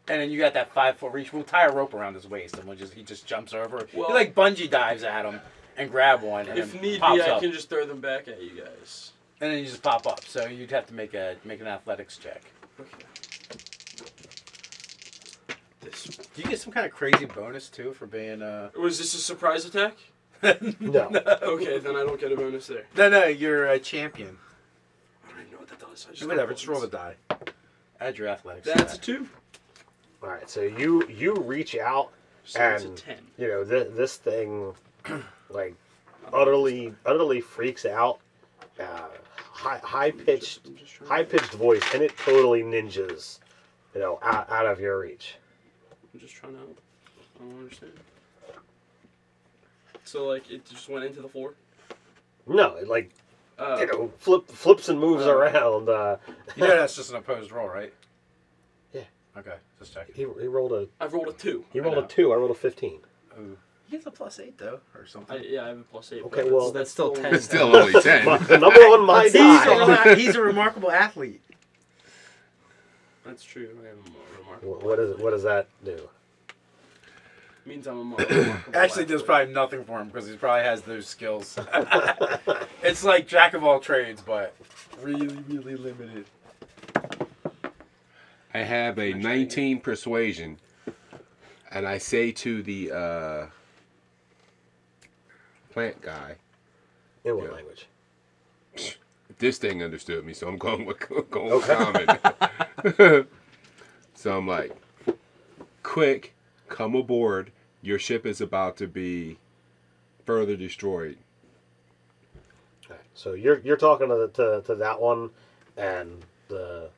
and then you got that 5-foot reach. We'll tie a rope around his waist, and he just jumps over. Well- He like bungee dives at him and grab one, and If then need pops be, I up, can just throw them back at you guys. and then you just pop up. So you'd have to make an athletics check. Okay. This. Do you get some kind of crazy bonus too for being Was this a surprise attack? No. Okay, then I don't get a bonus there. No, you're a champion. I don't even know what that does. I just Whatever, got just roll the buttons. die. Add your athletics. That's a to 2. All right. So you reach out So and it's a 10. this thing like utterly freaks out. High pitched I'm just trying voice, and it totally ninjas out of your reach. I'm just trying to help. I don't understand. So, like, it just went into the floor? No, it like Oh. flips and moves around. You know that's just an opposed roll, right? Yeah. Okay, just checking. He rolled a I've rolled a 2. he rolled I a know. 2. I rolled a 15. Ooh. He gets a +8 though, or something. Yeah, I have a +8. Okay, but well- That's still 10. It's still only 10. The number on my die. He's a remarkable athlete. That's true. I am a remarkable. What does that do? Means I'm a more remarkable Actually, does athlete. probably nothing for him because he probably has those skills. It's like jack of all trades, but really, really limited. I have a 19 persuasion, and I say to the plant guy, In what Yeah. language? this thing understood me, so I'm going with Okay. common. So I'm like, quick, come aboard. Your ship is about to be further destroyed. All right, so you're talking to that one, and the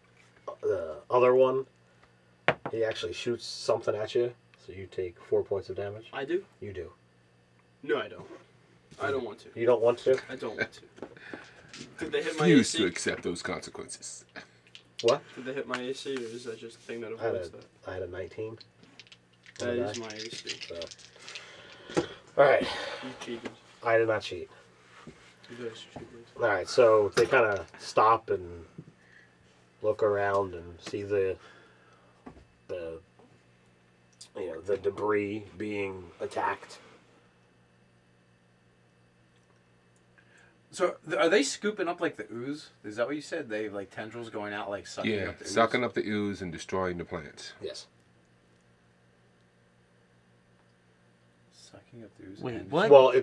other one. He actually shoots something at you, so you take 4 points of damage. I do? You do. No, I don't. I don't want to. You don't want to? I don't want to. Did they hit my Refuse to AC? accept those consequences. What? Did they hit my AC, or is that just a thing that I had avoids a, that? I had a 19. That on the is die, my AC. So. All right. You cheated. I did not cheat. You guys cheated. All right, so they kind of stop and look around and see the debris being attacked. So, are they scooping up like the ooze? Is that what you said? They have like tendrils going out, like sucking Yeah, up the ooze? sucking up the ooze and destroying the plants. Yes. Sucking up the ooze. Wait, and- what? Well,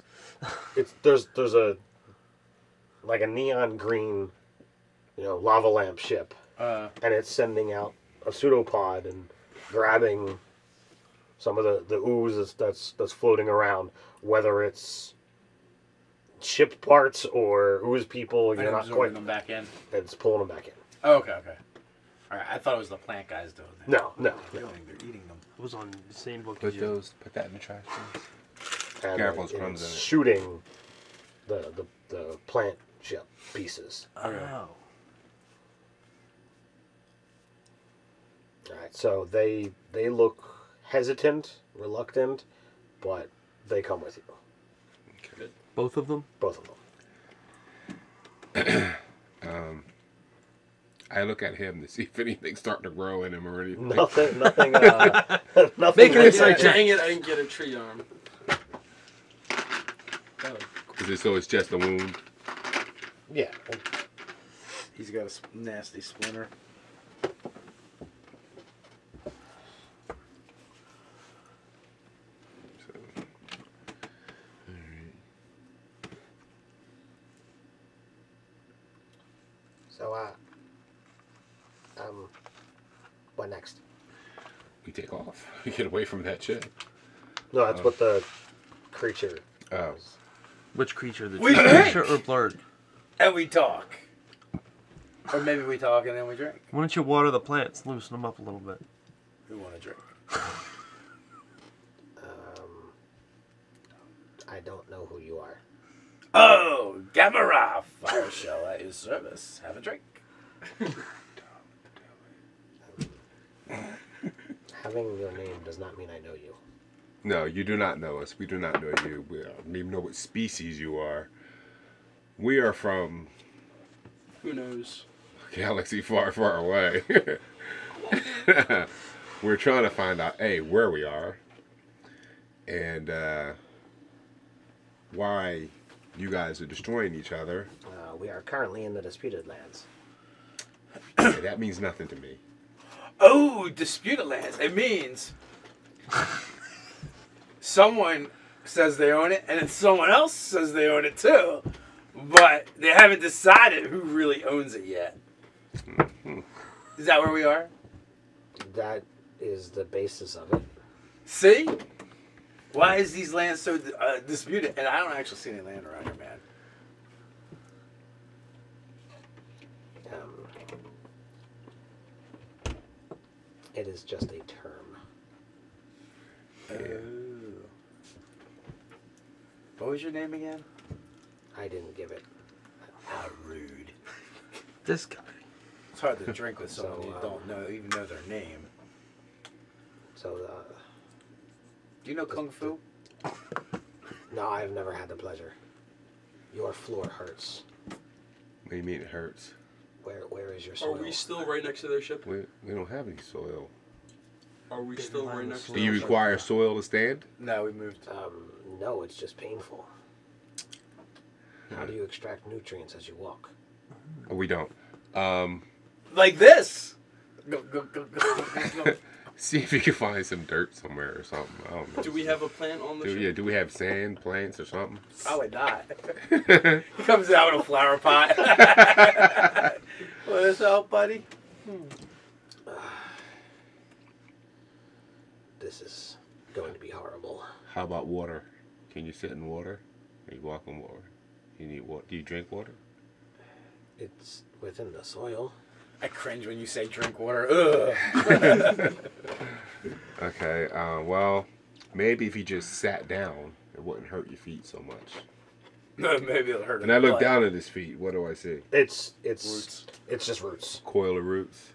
there's a like a neon green, lava lamp ship, and it's sending out a pseudopod and grabbing some of the ooze that's floating around, whether it's ship parts or ooze people. and You're not absorbing quite. them back in. It's pulling them back in. Oh, okay. All All right, I thought it was the plant guys doing that. No. They're eating them. It was on the same book as Put you. put that in the trash, please. And Careful, like, it's crumbs it's in it. shooting the plant chip pieces. Oh. All right, so they look hesitant, reluctant, but they come with you. Good. Both of them? Both of them. I look at him to see if anything's starting to grow in him or anything. Nothing. Nothing. Make an like insight that. check. Dang it, I didn't get a tree arm. Oh. Is it so it's just a wound? Yeah. He's got a nasty splinter. So what next? We take off. We get away from that shit. No, that's what the creature. Oh. Which creature? The We creature or blurred? And we talk. Or maybe we talk and then we drink. Why don't you water the plants, loosen them up a little bit? We want to drink. I don't know who you are. Oh, Gamera! Fire shell at your service. Have a drink. Having your name does not mean I know you. No, you do not know us. We do not know you. We don't even know what species you are. We are from Who knows? a galaxy far, far away. We're trying to find out, A, where we are, and why you guys are destroying each other. We are currently in the disputed lands. Okay, that means nothing to me. Oh, disputed lands. It means someone says they own it, and then someone else says they own it too. But they haven't decided who really owns it yet. Is that where we are? That is the basis of it. See? Why is these lands so disputed? And I don't actually see any land around here, man. It is just a term. Oh. What was your name again? I didn't give it. How rude. This guy. It's hard to drink with someone So, you don't know, even know their name. So, Do you know Kung Fu? no, I've never had the pleasure. Your floor hurts. What do you mean it hurts? Where is your Are soil? we still right next to their ship? We don't have any soil. Are we still right next to Do their you ship? require soil to stand? No, we moved. No, it's just painful. How do you extract nutrients as you walk? We don't. Like this! Go, go, go, go, go, go. See if you can find some dirt somewhere or something. I don't know. Do we have a plant on the ship? Do we have sand, plants, or something? Probably not. He comes out with a flower pot. Want this help, buddy? This is going to be horrible. How about water? Can you sit in water? Or you walk in water? You need water? Do you drink water? It's within the soil. I cringe when you say drink water. Ugh. Okay. Well, maybe if you just sat down, it wouldn't hurt your feet so much. Maybe it'll hurt. And I look down at his feet. What do I see? It's Roots. It's just roots. Coil of roots.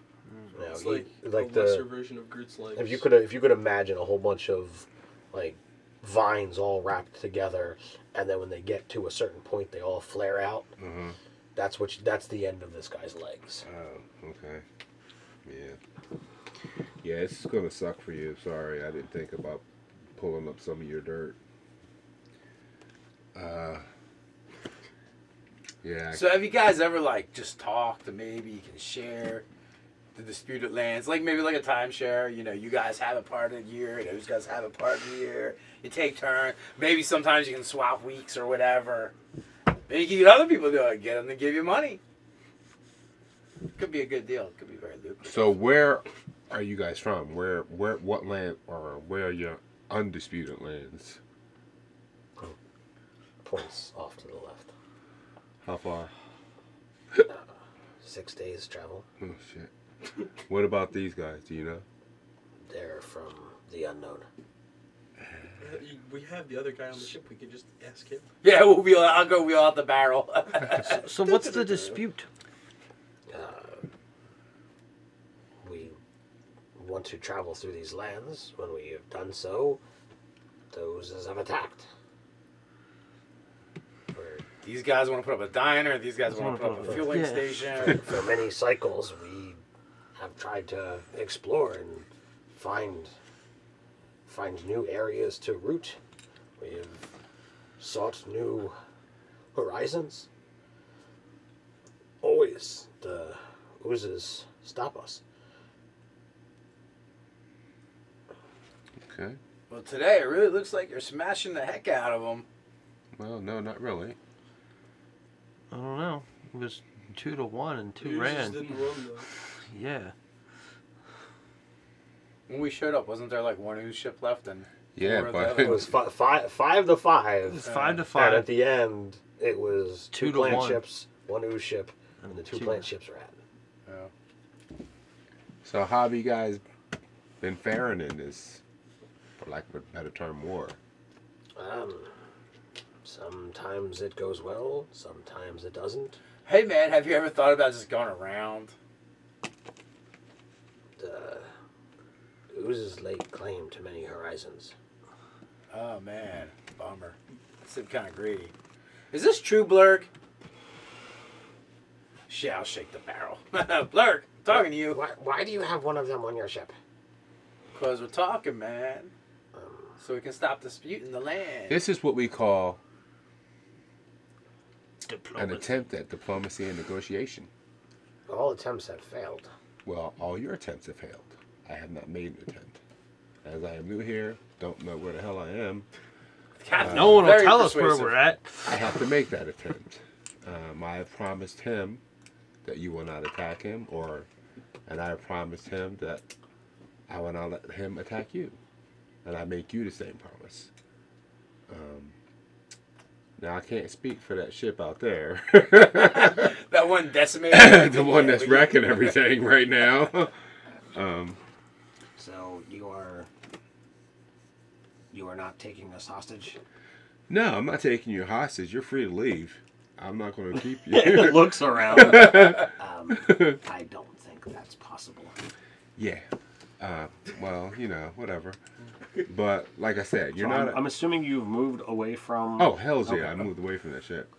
You know, It's like a lesser the version of Groot's legs. if you could imagine a whole bunch of like vines all wrapped together, and then when they get to a certain point, they all flare out. Mm-hmm. That's the end of this guy's legs. Oh, okay. Yeah. Yeah, it's gonna suck for you. Sorry, I didn't think about pulling up some of your dirt. Yeah. So have you guys ever like just talked to maybe you can share the disputed lands, like maybe like a timeshare? You know, you guys have a part of the year, those guys have a part of the year. You take turns. Maybe sometimes you can swap weeks or whatever. Maybe you can get other people to do it, get them to give you money. Could be a good deal. It could be very lucrative. So where are you guys from? What land, or where are your undisputed lands? Points off to the left. How far? 6 days travel. Oh shit. What about these guys? Do you know? They're from the unknown. We have the other guy on the ship. We could just ask him. Yeah, I'll go wheel out the barrel. So what's the dispute? We want to travel through these lands. When we have done so, those have attacked. These guys want to put up a diner. These guys want to put up a fueling station. For many cycles, we have tried to explore and find new areas to root. We have sought new horizons. Always the oozes stop us. Okay. Well, today it really looks like you're smashing the heck out of them. Well, no, not really. I don't know. It was 2-1 and 2 Yours ran. didn't run though. Yeah. When we showed up, wasn't there like one ooze ship left? And Yeah, four of but the It other was 5 to 5. It was 5 to And 5. at the end, it was 2 two to plant 1. ships, one ooze ship, and the two Two. plant ships ran. Yeah. so how have you guys been faring in this, for lack of a better term, war? Sometimes it goes well, sometimes it doesn't. Hey man, have you ever thought about just going around? The oozes lay claim to many horizons. Oh man, bummer. Seem kind of greedy. Is this true, Blurg? Shit, I'll shake the barrel. Blurg, I'm talking to you. Why do you have one of them on your ship? Because we're talking, man. So we can stop disputing the land. This is what we call an Diplomacy. attempt at diplomacy and negotiation. All attempts have failed. Well, all your attempts have failed. I have not made an attempt. As I am new here, don't know where the hell I am, Captain's No one will very tell us where persuasive. we're at. I have to make that attempt. I have promised him that you will not attack him, and I have promised him that I will not let him attack you. And I make you the same promise. Now, I can't speak for that ship out there. That one decimated. The one that's wrecking everything right now. So you are not taking us hostage? No, I'm not taking you hostage. You're free to leave. I'm not going to keep you. Looks around. I don't think that's possible. Yeah. Well, whatever. But like I said, you're not. I'm assuming you've moved away from. Oh hell's yeah! Okay. I moved away from that shit.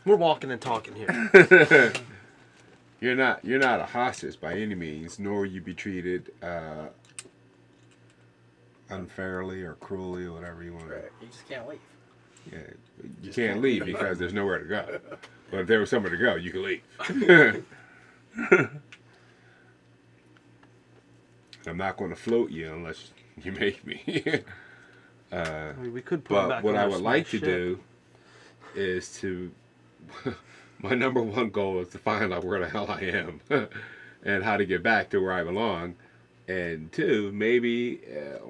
We're walking and talking here. You're not a hostage by any means, nor will you be treated unfairly or cruelly or whatever you want to. Right. You just can't leave. Yeah, you can't leave because there's nowhere to go. But if there was somewhere to go, you could leave. I'm not going to float you unless you make me. I mean, we could put him But back what on I our would like small to ship. do is to. My number one goal is to find out where the hell I am and how to get back to where I belong. And two, maybe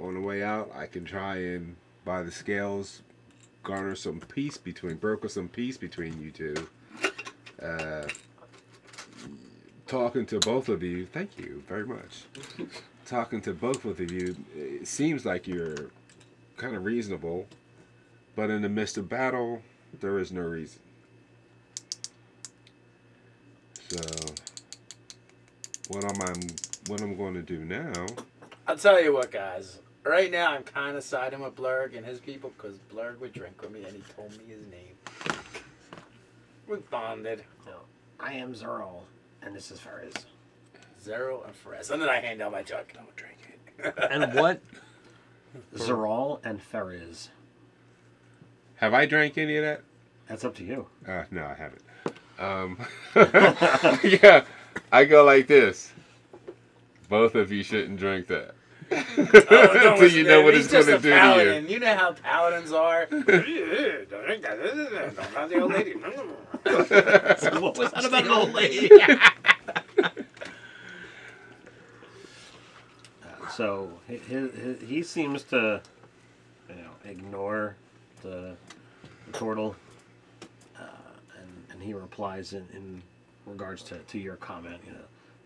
on the way out, I can try and, by the scales, broker some peace between you two. Talking to both of you, thank you very much. Talking to both of you, it seems like you're kind of reasonable, but in the midst of battle, there is no reason. So, what I'm going to do now? I'll tell you what, guys. Right now, I'm kind of siding with Blurg and his people because Blurg would drink with me and he told me his name. We bonded. No, I am Zerl, and this is Ferris. Zero and Ferris. And then I hand out my jug. Don't drink it. And what? Zeral and Ferris. Have I drank any of that? That's up to you. No, I haven't. Yeah, I go like this. Both of you shouldn't drink that. Until you know what it's going to do to you. You know how paladins are. Don't drink that. Don't have the old lady. What was that about an old lady? So he seems to, ignore the chortle, and he replies in regards to your comment.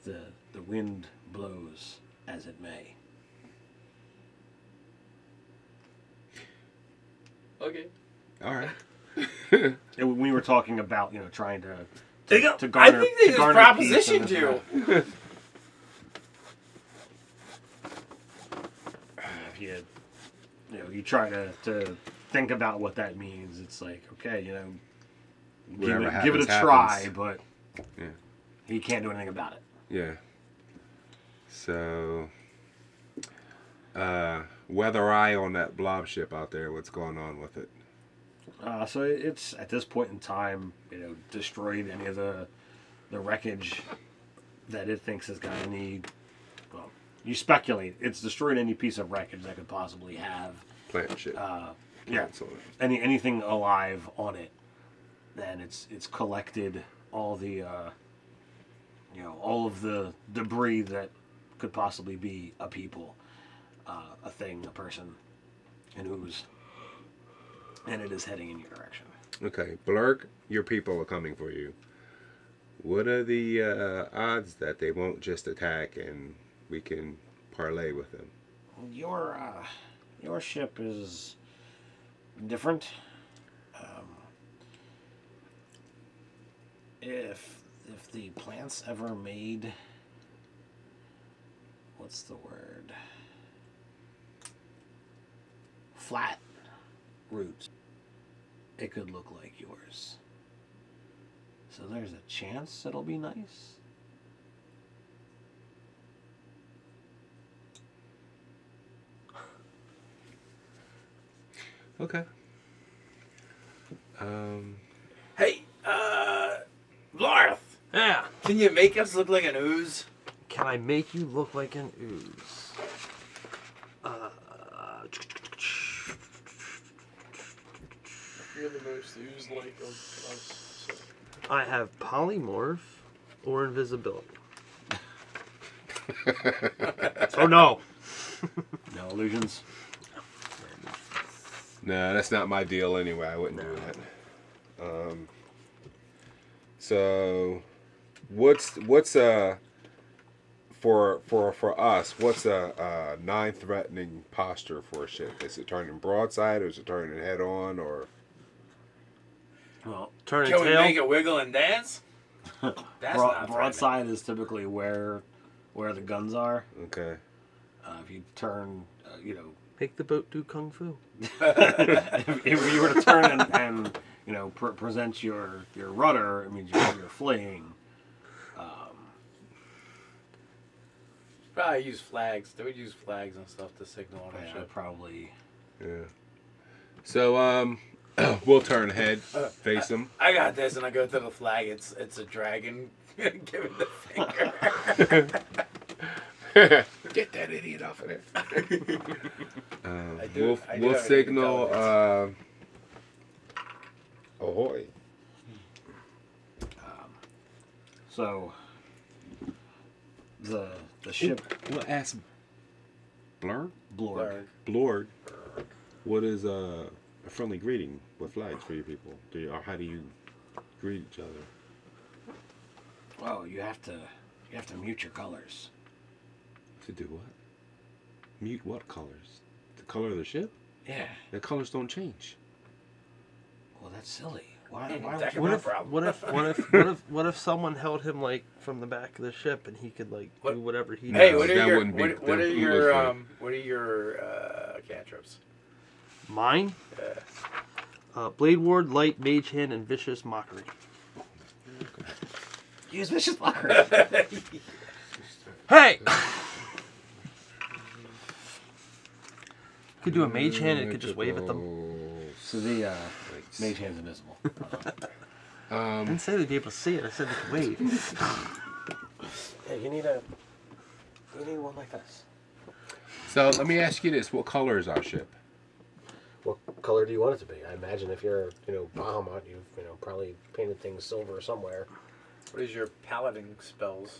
the wind blows as it may. Okay. All right. And we were talking about, trying to I garner. think they to just garner peace in propositioned this you. matter. If you try to think about what that means, it's like, okay, give it a try, but Yeah. he can't do anything about it. Yeah. So, weather eye on that blob ship out there. What's going on with it? So it's at this point in time, destroyed any of the wreckage that it thinks it's got any. Well, you speculate it's destroyed any piece of wreckage that could possibly have. Plant ship. Yeah, Plants on it. anything alive on it. Then it's collected all the all of the debris that could possibly be a people, a thing, a person, an ooze. And it is heading in your direction. Okay, Blurg, your people are coming for you. What are the odds that they won't just attack and we can parlay with them? Your ship is different. If the plants ever made, what's the word? Flat roots, it could look like yours. So there's a chance it'll be nice. Okay. Hey, Blarth, Yeah. can you make us look like an ooze? Can I make you look like an ooze? You're the most ooze-like of us. So. I have polymorph or invisibility. Oh no. No illusions. No, that's not my deal anyway. I wouldn't do that. So, what's for us? What's a non-threatening posture for a ship? Is it turning broadside, or is it turning head on, or? Well, Turn Can and we tail. make it wiggle and dance? That's not broadside is typically where the guns are. Okay. If you turn, Make the boat do kung fu. if you were to turn and present your rudder, it means you're fleeing. Probably use flags. They would use flags and stuff to signal on our Yeah, ship. probably. Yeah. So we'll turn head, face them. I got this, and I go to the flag. It's a dragon. Give it the finger. Get that idiot off of there. I do We'll have signal intelligence. ahoy. So the ship We'll ask Blur? Blorg. Blord. What is a friendly greeting with flags for you people? Or how do you greet each other? Well, you have to mute your colors. To do what? Mute what colors? The color of the ship? Yeah. The colors don't change. Well, that's silly. Why That would could be you? a problem. What if someone held him like from the back of the ship and he could like What? do whatever he Hey, does? what are that your wouldn't be- what are that your was what are your cantrips? Mine? Blade Ward, Light, Mage Hand, and Vicious Mockery. Use vicious mockery. Hey! Could do a Mage Hand and it could just wave at them. So the mage hand's invisible. I didn't say they'd be able to see it. I said they could wave. Hey, you need one like this. So let me ask you this: what color is our ship? What color do you want it to be? I imagine if you're, Bahamut, you've, probably painted things silver somewhere. What is your paladin spells?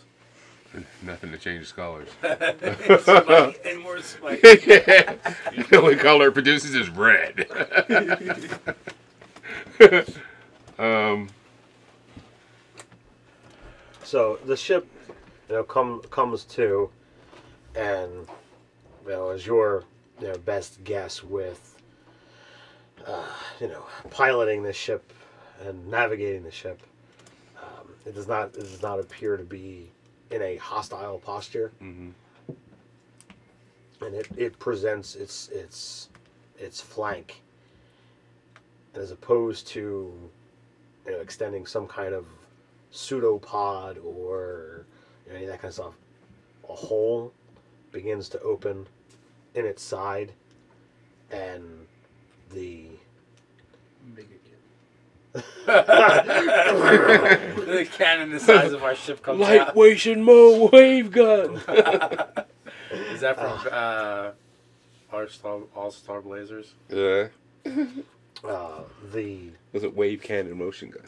Nothing to change its colors. Smite and more smite. The only color it produces is red. So the ship comes to, and as your best guess with piloting this ship and navigating the ship, it does not appear to be in a hostile posture, and it presents its flank, as opposed to extending some kind of pseudopod or any of that kind of stuff. A hole begins to open in its side, and the the cannon the size of our ship comes out. Lightweight and more wave gun. Is that from All Star Blazers? Yeah. The Was it wave cannon motion gun?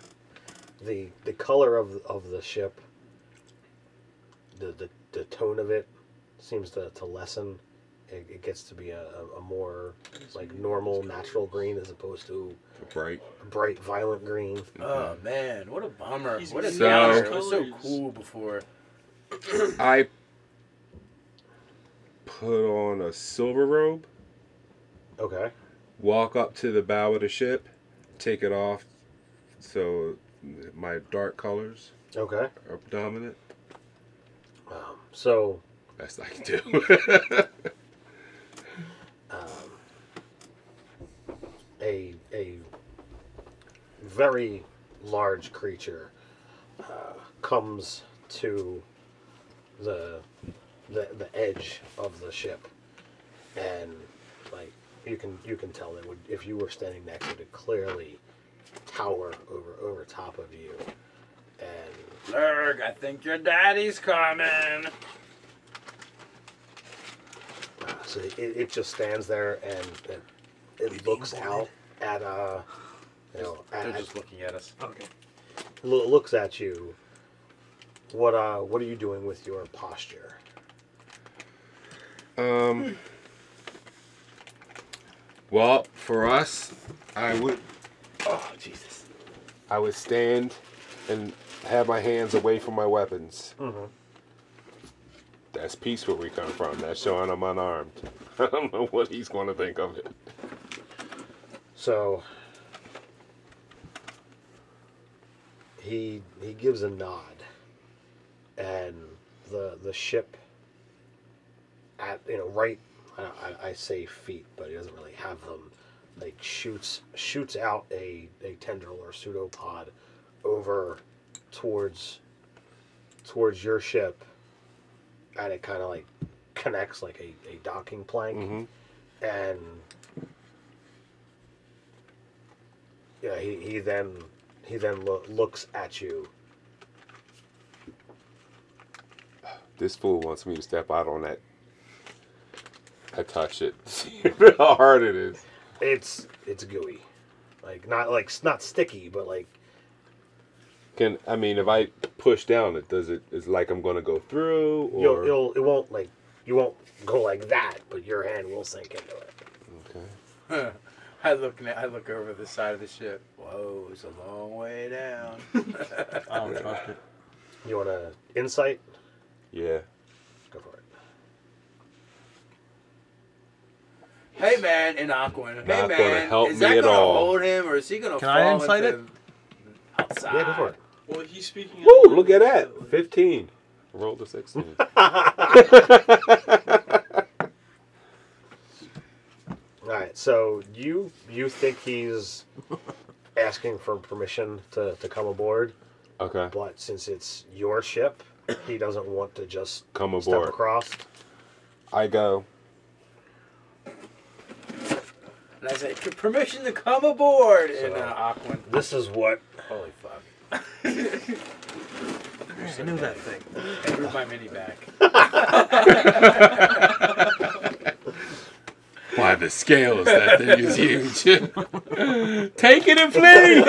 the color of the ship, the tone of it seems to lessen. It gets to be a more like normal, natural green as opposed to Bright. bright, violent green. Oh man, what a bummer! What a So- downer! It was so cool before. I put on a silver robe, Okay. walk up to the bow of the ship, take it off, so my dark colors Okay. are dominant. So Best I can do. a very large creature comes to the edge of the ship, and like you can tell that if you were standing next to it, it'd clearly tower over top of you. And Lurg, I think your daddy's coming. so it just stands there, and it looks out at They're just looking at us. Okay. looks at you. What are you doing with your posture? Well, for us, I would stand and have my hands away from my weapons. That's peace where we come from. That's showing I'm unarmed. I don't know what he's going to think of it. So he gives a nod, and the ship at right, I say feet, but he doesn't really have them. Like shoots out a tendril or pseudopod over towards your ship, and it kind of like connects like a docking plank, and he then looks at you. This fool wants me to step out on that. I touch it. See how hard it is. It's gooey, not sticky, but like If I push down it, is like I'm going to go through, or it won't like you won't go like that, but your hand will sink into it. okay. I look over the side of the ship. Whoa, it's a long way down. I don't trust it. You want to insight? Yeah. Go for it. Hey man, in Aquan. Hey Not man, gonna help is me that at gonna all. hold him, or is he gonna Can fall I insight into it? outside? Yeah, go for it. Well, he's speaking. Woo! Look at that. 15. I rolled a 16. All right, so you think he's asking for permission to come aboard, Okay. but since it's your ship, he doesn't want to just Come step aboard. across. I go. And I say, permission to come aboard in Aquan. This is what. Holy fuck. I knew that thing. I moved my mini back. Why, the scales, that thing is huge. Take it and flee!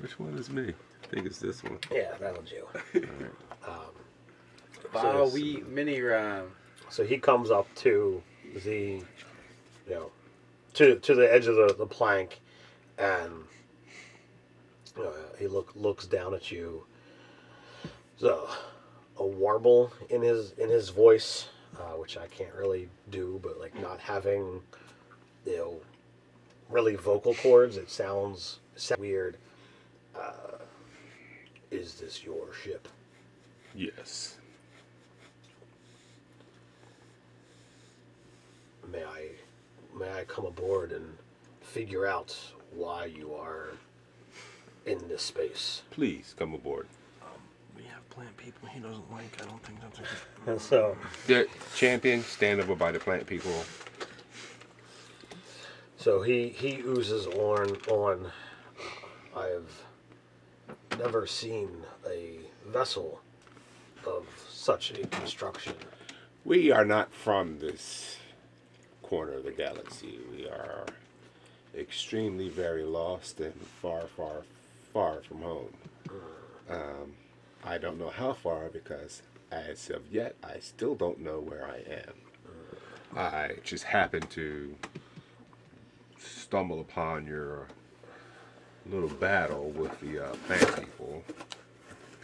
Which one is me? I think it's this one. Yeah, that one's you. Wow, we mini round. So he comes up to the, to the edge of the plank, and he looks down at you, So, a warble in his voice, which I can't really do, but like not having, really vocal cords, it sounds weird. Is this your ship? Yes. May I come aboard and figure out why you are in this space? Please come aboard. We have plant people he doesn't like. I don't think that's a good... And so, The champion, stand over by the plant people. so he oozes on. I've never seen a vessel of such a construction. We are not from this corner of the galaxy. We are extremely very lost and far, far, far from home. I don't know how far because as of yet, I still don't know where I am. I just happened to stumble upon your little battle with the plant people,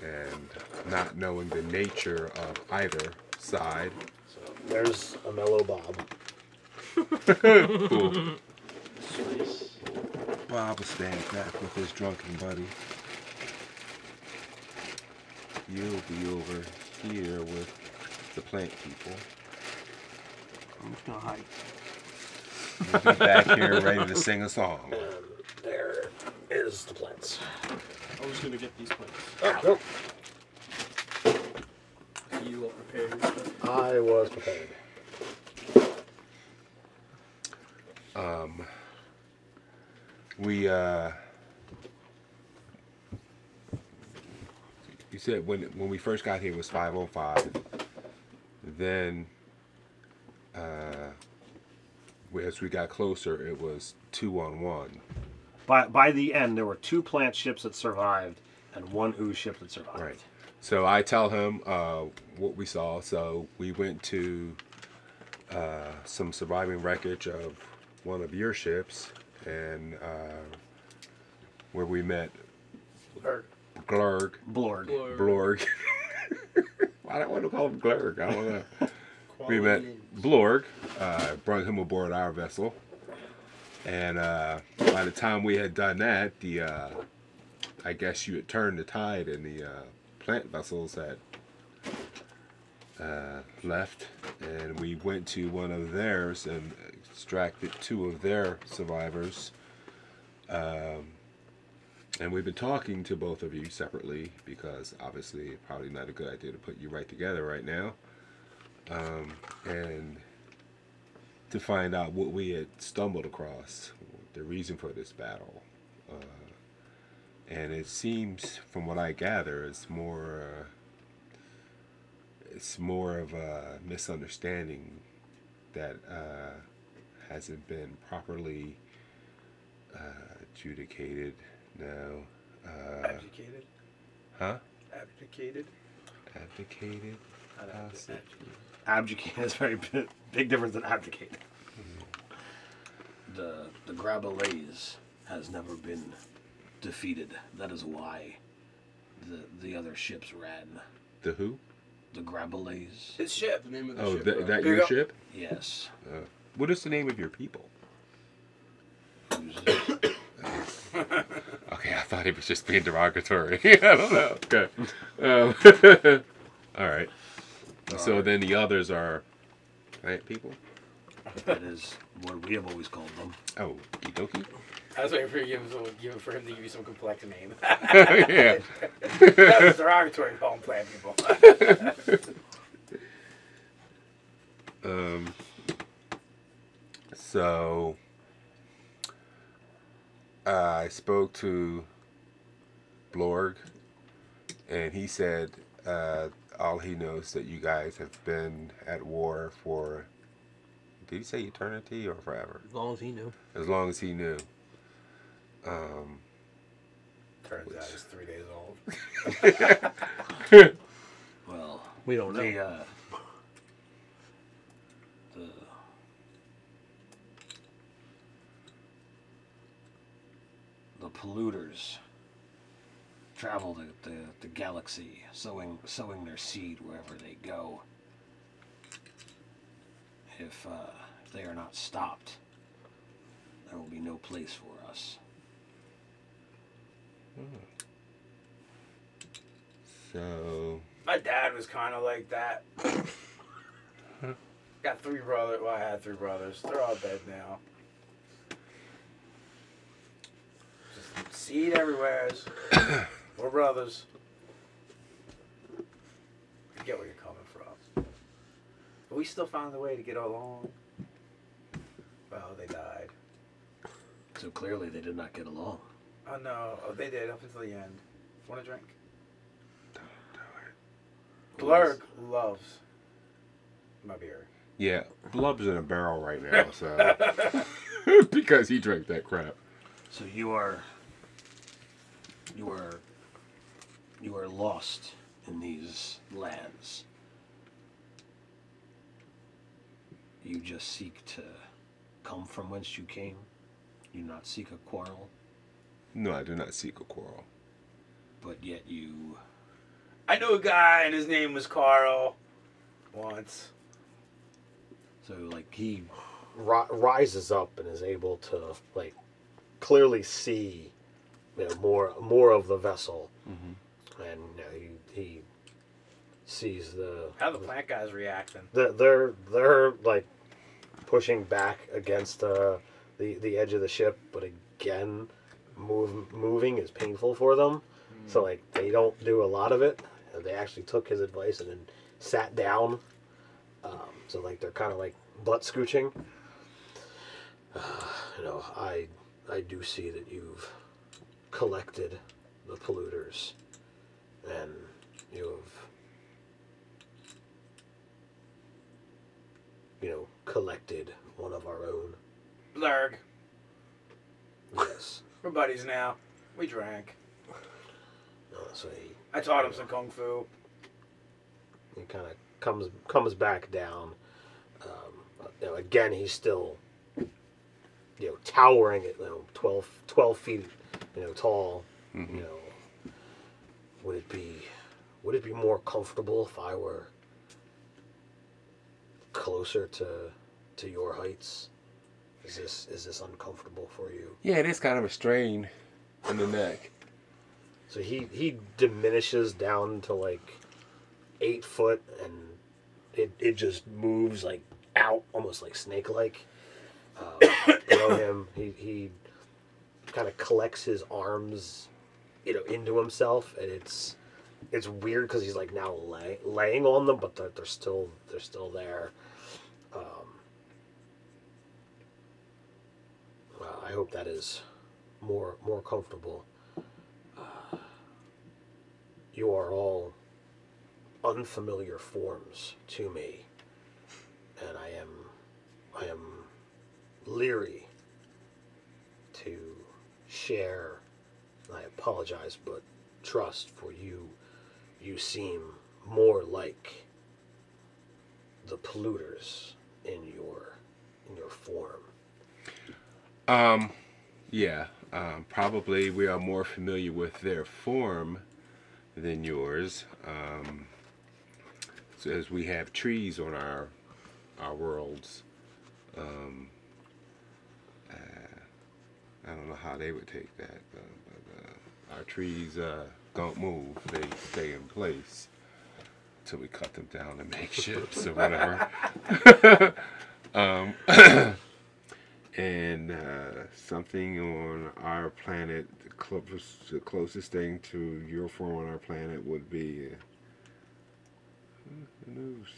and not knowing the nature of either side. So there's a mellow Bob. Cool. Nice. Bob will stand back with his drunken buddy. You'll be over here with the plant people. I'm just gonna hide. We'll be back here ready to sing a song. And there is the plants. I was gonna get these plants. Oh, nope. You will prepare your stuff. I was prepared. We you said when we first got here it was 5:05. Then as we got closer it was 2:01. By the end, there were 2 plant ships that survived and 1 ooze ship that survived. Right. So I tell him what we saw. So we went to some surviving wreckage of one of your ships, and where we met Glurg. Blorg. Blorg. I don't want to call him Glurg. I don't know. We Quality met names. Blorg, brought him aboard our vessel, and by the time we had done that, I guess you had turned the tide, and the plant vessels had left, and we went to one of theirs and extracted 2 of their survivors. And we've been talking to both of you separately because obviously probably not a good idea to put you right together right now. And to find out what we had stumbled across, the reason for this battle. And it seems, from what I gather, it's more of a misunderstanding that hasn't been properly adjudicated. No. Abdicated. Huh? Abdicated. Abdicated? Abdicate is a very big difference than abdicate. The Grabalays has never been defeated. That is why the other ships ran. The who? The Grabalays. His ship. The name of the Oh, ship. that bro. Here your you go. ship? Yes. What is the name of your people? Okay, I thought he was just being derogatory. I don't know. Okay. All right. So then the others are plant people? That is what we have always called them. Oh, Idoki? I was waiting for you to give for him to give you some complex name. Yeah. That was derogatory, call them plant people. So I spoke to Blorg, and he said all he knows that you guys have been at war for, did he say eternity or forever? As long as he knew. As long as he knew. Turns out he's 3 days old. Well, We don't know. The polluters travel the galaxy, sowing their seed wherever they go. If they are not stopped, there will be no place for us. So, My dad was kind of like that. Got 3 brothers. Well, I had 3 brothers. They're all dead now. Just seed everywhere. 4 brothers. I get where you're coming from. But we still found a way to get along. Well, they died. So clearly they did not get along. Oh no, they did up until the end. Want a drink? Blurg loves my beer. yeah, Blub's in a barrel right now, so because he drank that crap. So you are lost in these lands. You just seek to come from whence you came. You not seek a quarrel, No, I do not seek a quarrel. but yet you. I knew a guy and his name was Carl. Once. So like he rises up and is able to like clearly see, more of the vessel, and he sees How the plant guys reacting? they're like pushing back against the edge of the ship, but again, moving is painful for them. So like they don't do a lot of it. They actually took his advice and then sat down. So like they're kind of like butt scooching. I do see that you've collected the polluters, and you have collected one of our own. Blurg. Yes. We're buddies now. We drank. So I taught him some kung fu. he kind of comes back down. Again, he's still towering at 12 feet tall. Would it be more comfortable if I were closer to your heights? Is this uncomfortable for you? Yeah, it is kind of a strain in the neck. So he diminishes down to like 8 foot, and it just moves like out, almost like snake-like. Below him, he kind of collects his arms, into himself, and it's weird because he's like now laying on them, but they're still there. I hope that is more comfortable. You are all unfamiliar forms to me, and I am leery to share. I apologize, but trust, for you. You seem more like the polluters in your form. Yeah, probably we are more familiar with their form than yours. So as we have trees on our worlds, I don't know how they would take that, but our trees don't move; they stay in place till we cut them down and make ships or whatever. And something on our planet, the closest thing to your form on our planet would be who knows?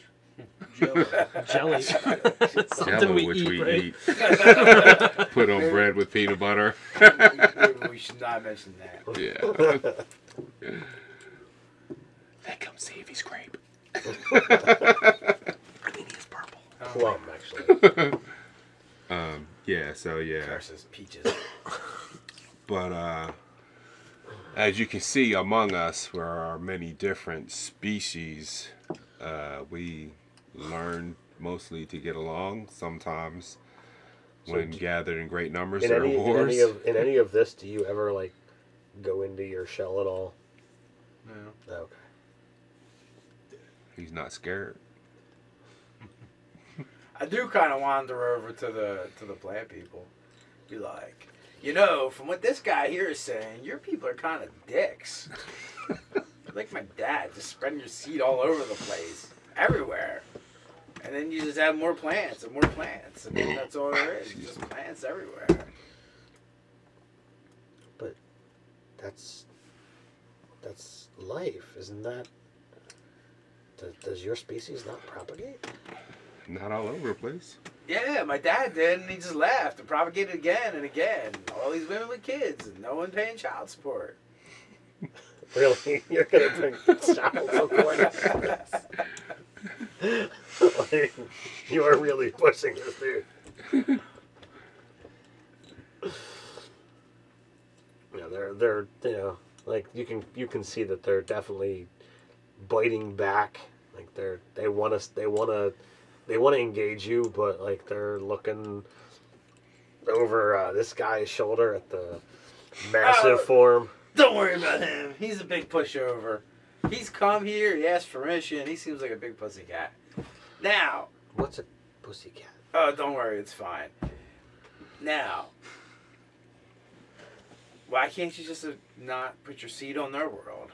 Jelly. Something Jello, we which eat, we right? eat. Put on bread with peanut butter. Maybe we should not mention that. Yeah. Then come Savy's grape. I mean, he's purple. Plum, actually. Yeah, so yeah. Versus peaches. But as you can see, among us, there are many different species. We learn mostly to get along. Sometimes, when gathered in great numbers, there are wars. In any of this, do you ever like go into your shell at all? No. Okay. He's not scared. I do kind of wander over to the plant people. Be like, from what this guy here is saying, your people are kind of dicks. Like my dad, just spreading your seed all over the place, everywhere. And then you just have more plants and more plants. And then that's all there is. Just plants everywhere. But that's life, isn't that? Does your species not propagate? Not all over the place. Yeah, my dad did, and he just left and propagated again and again. All these women with kids and no one paying child support. Really? You're gonna bring child support into this? Like, you are really pushing this, dude. Yeah, they're like you can see that they're definitely biting back. Like they want to engage you, but like they're looking over this guy's shoulder at the massive form. Don't worry about him. He's a big pushover. He's come here. He asked permission. He seems like a big pussycat. Now. What's a pussycat? Oh, don't worry. It's fine. Now. Why can't you just not put your seed on their world?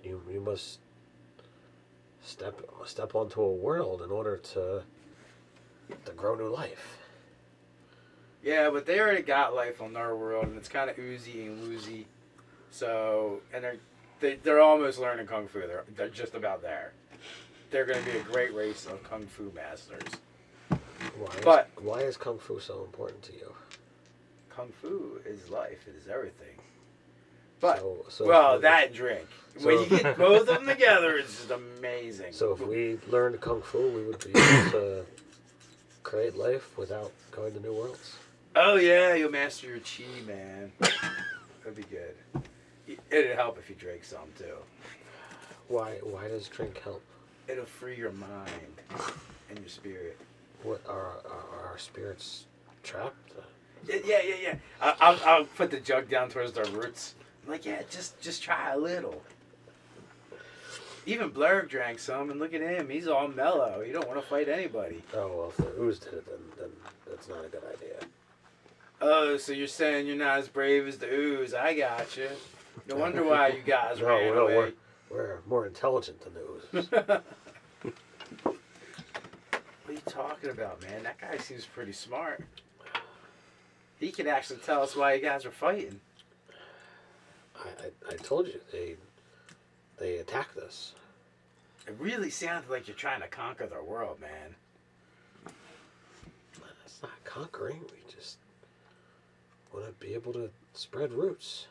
You must step onto a world in order to grow new life. Yeah, but they already got life on their world, and it's kind of oozy and woozy. So, and they're almost learning kung fu. They're just about there. They're going to be a great race of kung fu masters. Why is kung fu so important to you? Kung fu is life. It is everything. But that and drink. When you get both of them together, it's just amazing. So if we learned kung fu, we would be able to create life without going to new worlds. Oh yeah, you'll master your chi, man. That'd be good. It'd help if you drank some too. Why does drink help? It'll free your mind and your spirit. What are our spirits trapped? Yeah. I'll put the jug down towards their roots. I'm like, yeah, just try a little. Even Blurg drank some, and look at him. He's all mellow. You don't want to fight anybody. Oh, well, if the ooze did it, then that's not a good idea. Oh, so you're saying you're not as brave as the ooze. I got you. No wonder why you guys ran away. We're more intelligent than the oozes. What are you talking about, man? That guy seems pretty smart. He could actually tell us why you guys were fighting. I told you, they attacked us. It really sounded like you're trying to conquer their world, man. It's not conquering. We just want to be able to spread roots,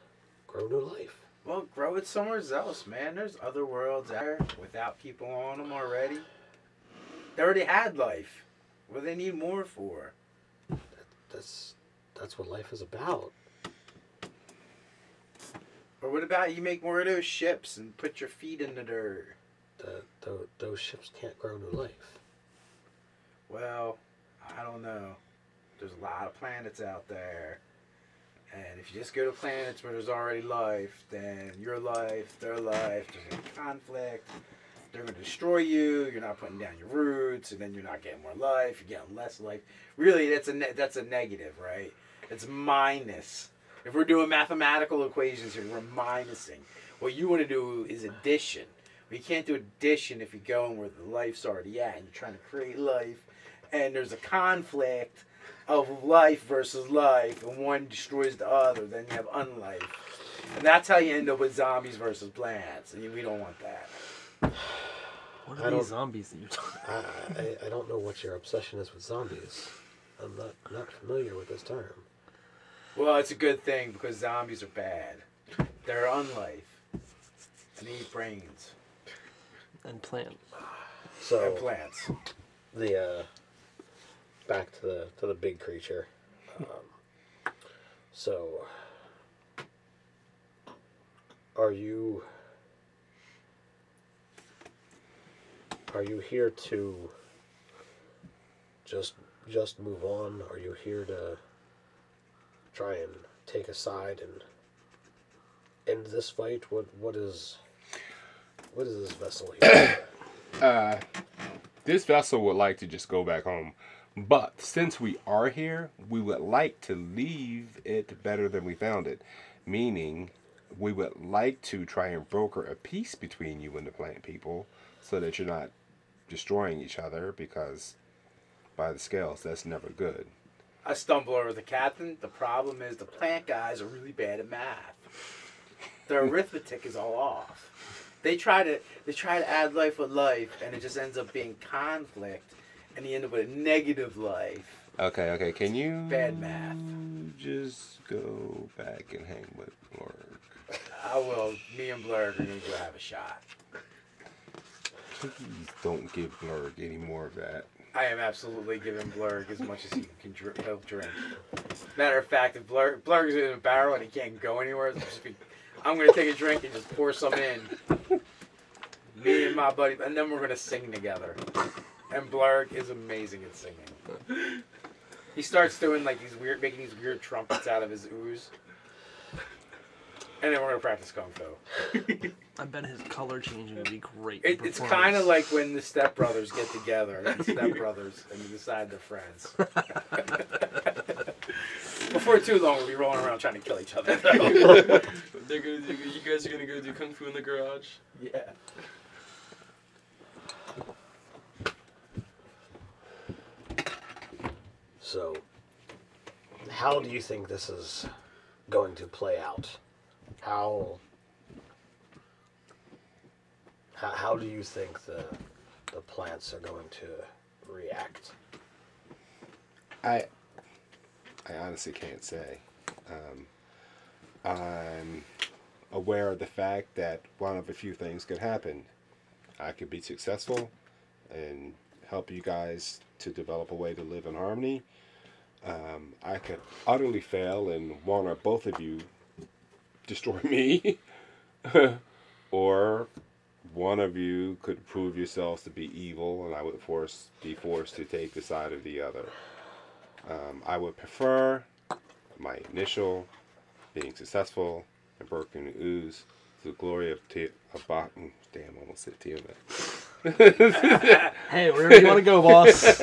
grow new life. Well, grow it somewhere else, man. There's other worlds out there without people on them already. They already had life. What do they need more for? That's what life is about. Or what about you make more of those ships and put your feet in the dirt? Those ships can't grow new life. Well, I don't know. There's a lot of planets out there. And if you just go to planets where there's already life, then your life, their life, there's a conflict. They're going to destroy you. You're not putting down your roots, and then you're not getting more life. You're getting less life. Really, that's a negative, right? It's minus. If we're doing mathematical equations here, we're minusing. What you want to do is addition. Well, you can't do addition if you're going where the life's already at and you're trying to create life. And there's a conflict of life versus life, and one destroys the other. Then you have unlife. And that's how you end up with zombies versus plants. And we don't want that. What are these zombies that you're talking about? I don't know what your obsession is with zombies. I'm not familiar with this term. Well, it's a good thing because zombies are bad. They're unlife. And they eat brains. And plants. So And plants. the back to the big creature. So are you here to just move on? Are you here to try and take a side and end this fight? What is this vessel here? This vessel would like to just go back home. But since we are here, we would like to leave it better than we found it. Meaning, we would like to try and broker a peace between you and the plant people so that you're not destroying each other, because by the scales, that's never good. I stumble over the captain. The problem is the plant guys are really bad at math. Their arithmetic is all off. They try to add life with life, and it just ends up being conflict, and you end up with a negative life. Okay. Can you Bad math. just go back and hang with Blurg? I will. Me and Blurg are going to go have a shot. Please don't give Blurg any more of that. I am absolutely giving Blurg as much as he can help drink. Matter of fact, if Blurg is in a barrel and he can't go anywhere, I'm going to take a drink and just pour some in. Me and my buddy, and then we're going to sing together. And Blurg is amazing at singing. He starts doing like making these weird trumpets out of his ooze. And then we're going to practice Kung Fu. I bet his color changing would be great. It's kind of like when the Step Brothers get together, and they decide they're friends. Before too long, we'll be rolling around trying to kill each other. You guys are gonna go do kung fu in the garage. Yeah. So, how do you think this is going to play out? How do you think the plants are going to react? I honestly can't say. I'm aware of the fact that one of a few things could happen. I could be successful and help you guys to develop a way to live in harmony. I could utterly fail and one or both of you destroy me. Or one of you could prove yourselves to be evil and I would be forced to take the side of the other. I would prefer my initial being successful and broken the ooze to the glory of damn, almost said Tiamat. Hey, wherever you want to go, boss.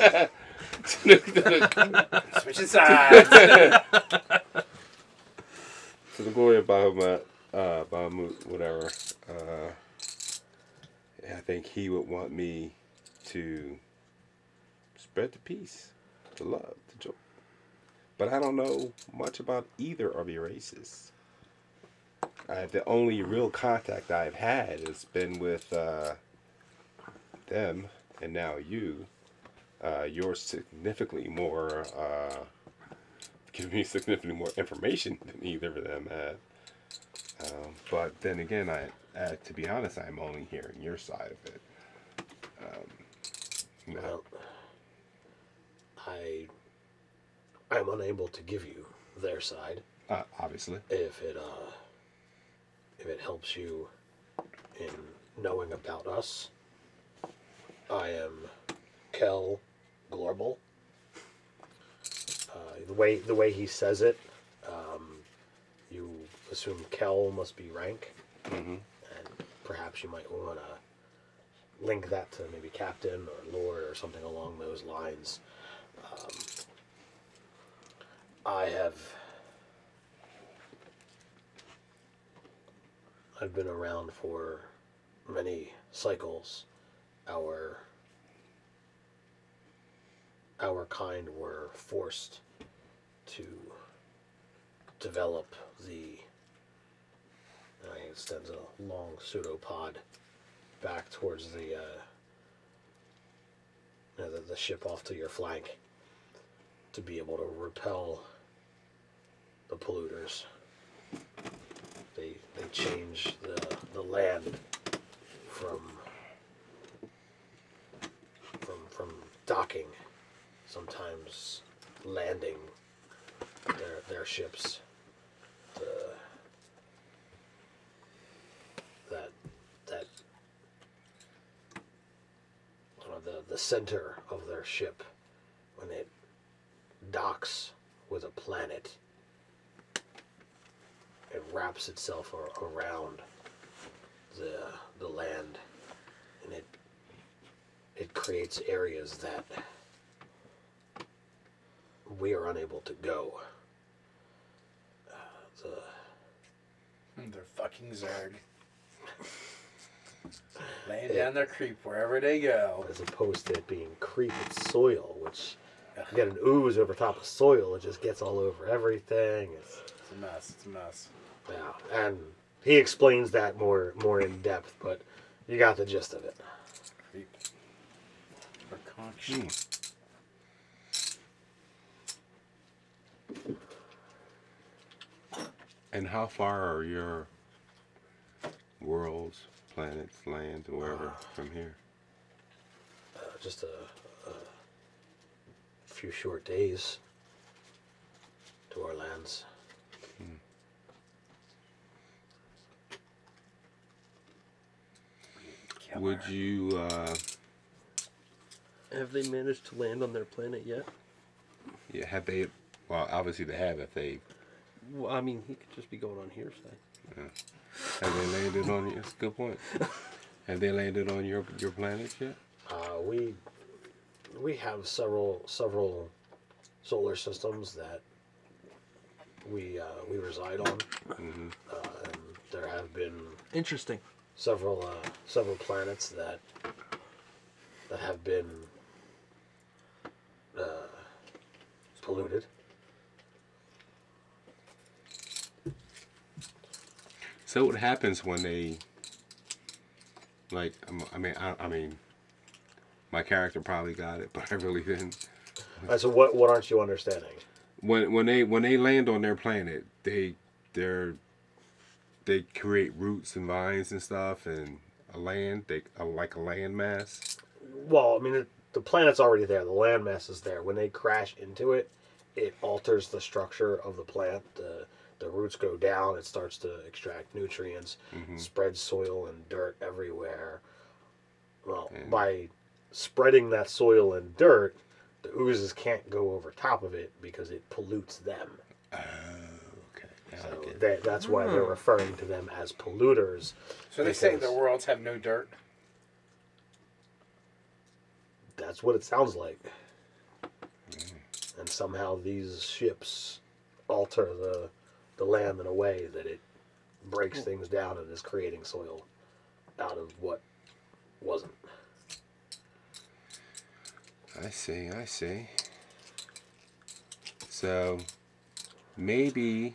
Switching sides. To the glory of Bahamut, whatever. I think he would want me to spread the peace, the love, the joy. But I don't know much about either of your races. The only real contact I've had has been with them, and now you. You're significantly more, giving me significantly more information than either of them had. But then again, to be honest, I'm only hearing your side of it. Well, I'm unable to give you their side. Obviously. If it helps you in knowing about us, I am Kel Glorbal. The way he says it, you assume Kel must be rank, and perhaps you might want to link that to maybe Captain or Lord or something along those lines. I've been around for many cycles. Our kind were forced to develop he extends a long pseudopod back towards the ship off to your flank to be able to repel the polluters. They change the land from docking, sometimes landing their ships. The center of their ship, when it docks with a planet, it wraps itself around the land, and it creates areas that we are unable to go. They're fucking Zerg. Laying down their creep wherever they go. As opposed to it being creep, it's soil, which you get an ooze over top of soil, it just gets all over everything. It's a mess. It's a mess. Yeah, and he explains that more in depth, but you got the gist of it. Creep. Or conch. And how far are your worlds, planets, lands, or wherever from here? Just a few short days to our lands. Would you, Have they managed to land on their planet yet? yeah, have they, well, obviously they have if they, Well, I mean, he could just be going on hearsay. have they landed on, that's a good point. Have they landed on your planet yet? We have several solar systems that we reside on. Mm-hmm. And there have been Interesting. several planets that have been polluted. So what happens when they, like, I mean, my character probably got it, but I really didn't. So what aren't you understanding? When they land on their planet, they create roots and vines and stuff, and a land, like a land mass. Well, I mean, the planet's already there. The landmass is there. When they crash into it, it alters the structure of the plant. The roots go down. It starts to extract nutrients, spreads soil and dirt everywhere. Well, by spreading that soil and dirt, the oozes can't go over top of it because it pollutes them. Oh, okay. Now I So get it. that's why they're referring to them as polluters. So they say because the worlds have no dirt. That's what it sounds like. And somehow these ships alter the land in a way that it breaks things down and is creating soil out of what wasn't. I see. So maybe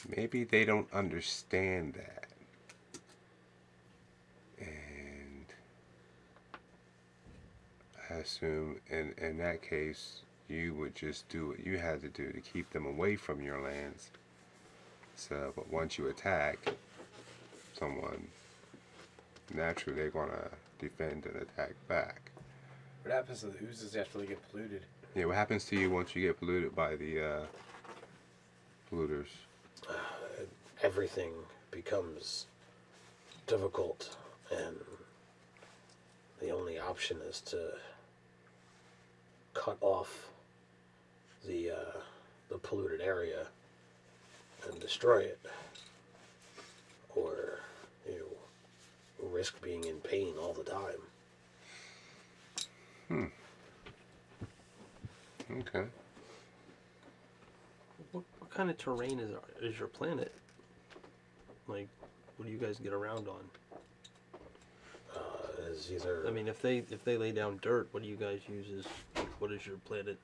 they don't understand that. And I assume in that case you would just do what you had to do to keep them away from your lands. So, but once you attack someone, naturally they're gonna defend and attack back. What happens to the oozes after they get polluted? Yeah, what happens to you once you get polluted by the polluters? Everything becomes difficult, and the only option is to cut off the polluted area and destroy it, or risk being in pain all the time. Okay. What kind of terrain is your planet? Like, what do you guys get around on? Is either I mean, if they lay down dirt, what do you guys use as? What is your planet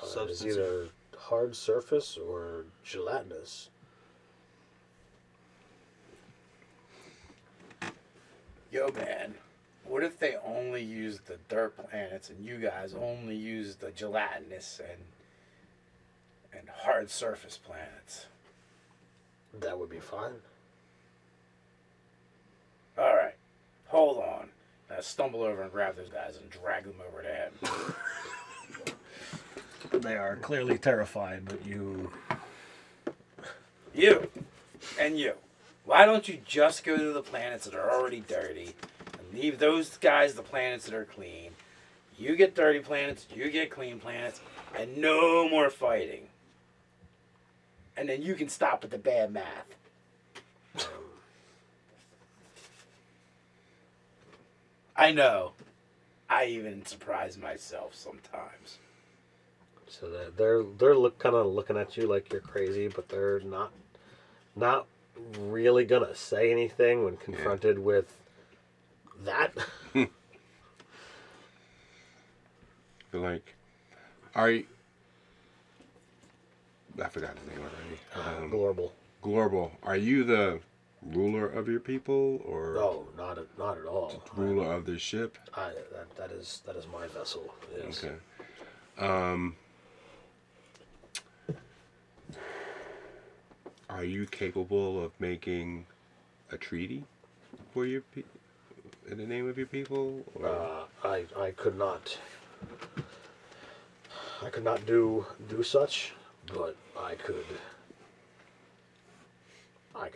is substance? either hard surface or gelatinous. Yo, man, what if they only used the dirt planets and you guys only use the gelatinous and hard surface planets? That would be fine. All right, hold on. Now stumble over and grab those guys and drag them over there. They are clearly terrified, but you... You and you. Why don't you just go to the planets that are already dirty and leave those guys the planets that are clean? You get dirty planets, you get clean planets, and no more fighting. And then you can stop with the bad math. I know. I even surprise myself sometimes. So they're kind of looking at you like you're crazy, but they're not really gonna say anything when confronted with that. Like, I forgot his name already. Global. Are you the ruler of your people, or No, not at all. ruler of the ship? That is my vessel. Yes. Okay. Are you capable of making a treaty for your in the name of your people? Or? I could not. I could not do such, but I could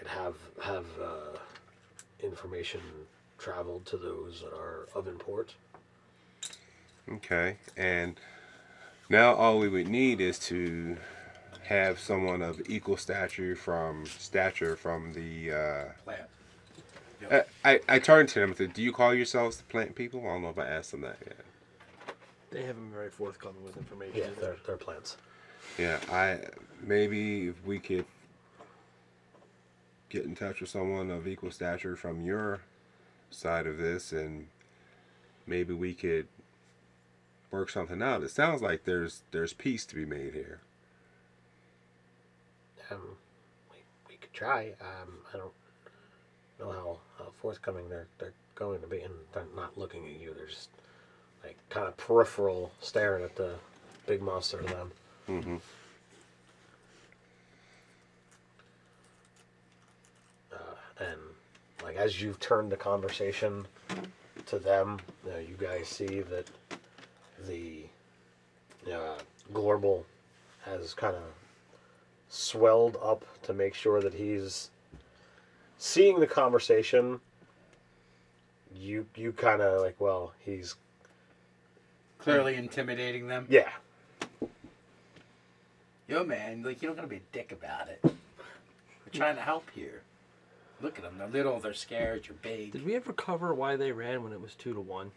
have information traveled to those that are of import. Okay, and now all we would need is to have someone of equal stature from the. Plant. I turned to them and said, "Do you call yourselves the plant people?" I don't know if I asked them that yet. They haven't been very forthcoming with information. Yeah, they're plants. Yeah, maybe if we could get in touch with someone of equal stature from your side of this, and maybe we could work something out. It sounds like there's peace to be made here. We could try. I don't know how forthcoming they're going to be, and they're not looking at you. They're just like kind of peripheral, staring at the big monster to them. Mm-hmm. And like as you've turned the conversation to them, you guys see that the Glorble has kind of swelled up to make sure that he's seeing the conversation. You kind of like, well, he's Clearly intimidating them. yeah. Yo, man, like, you don't gotta be a dick about it. We're trying to help here. Look at them. They're little, they're scared, you're big. Did we ever cover why they ran when it was 2-1?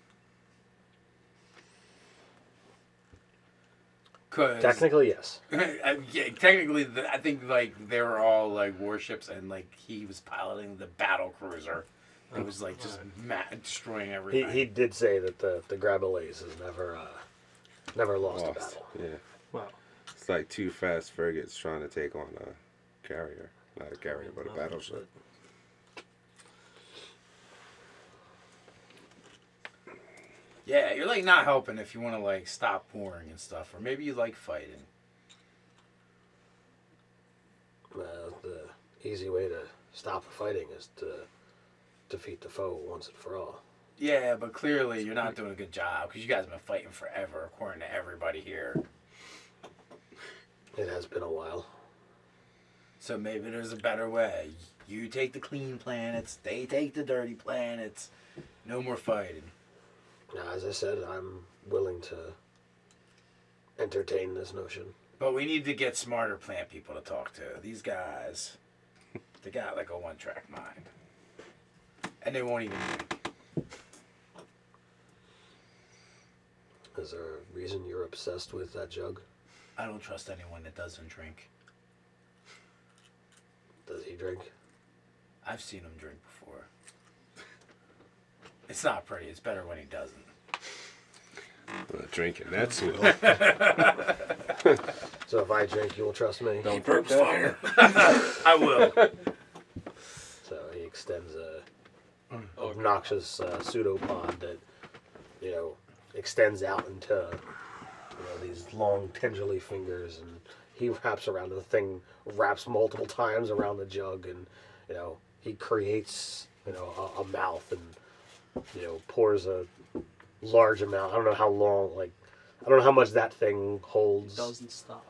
Cause Technically, yes. yeah, technically, I think, like, they were all, like, warships, and, like, he was piloting the battle cruiser. It was, like, just destroying everything. He did say that the Grabalays has never lost a battle. Yeah, Wow. it's like two fast frigates trying to take on a carrier, not a carrier, but a battleship. Yeah, you're, like, not helping if you want to, like, stop warring and stuff. Or maybe you like fighting. The easy way to stop the fighting is to defeat the foe once and for all. Yeah, but clearly you're not doing a good job. Because you guys have been fighting forever, according to everybody here. It has been a while. So maybe there's a better way. You take the clean planets. They take the dirty planets. No more fighting. Now, as I said, I'm willing to entertain this notion. But we need to get smarter plant people to talk to. These guys, they got like a one-track mind. And they won't even drink. Is there a reason you're obsessed with that jug? I don't trust anyone that doesn't drink. Does he drink? I've seen him drink before. It's not pretty. It's better when he doesn't. Drinking, that's it. So if I drink, you will trust me? Don't burp fire. I will. So he extends a obnoxious pseudopod that, extends out into these long tendrily fingers, and he wraps around the thing, wraps multiple times around the jug, and he creates a mouth and pours a large amount. I don't know how long, I don't know how much that thing holds. Doesn't stop.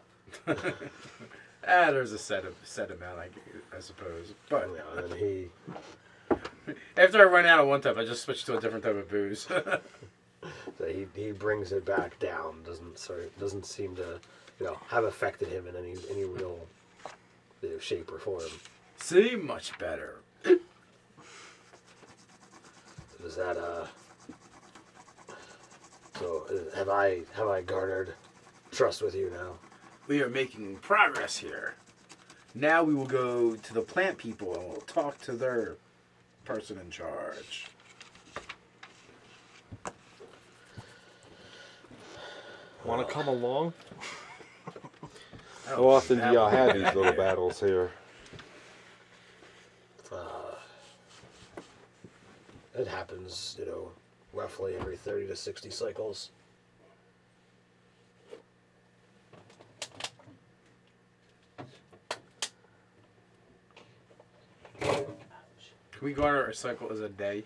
There's a set amount, I suppose. But And he after I run out of one type, I just switch to a different type of booze. So he brings it back down. Doesn't seem to have affected him in any real shape or form. See, much better. Does that So have I garnered trust with you now? We are making progress here. Now we will go to the plant people and we'll talk to their person in charge. Want to come along? How often do y'all have these little battles here? It happens, roughly every 30 to 60 cycles. Can we garner our cycle as a day?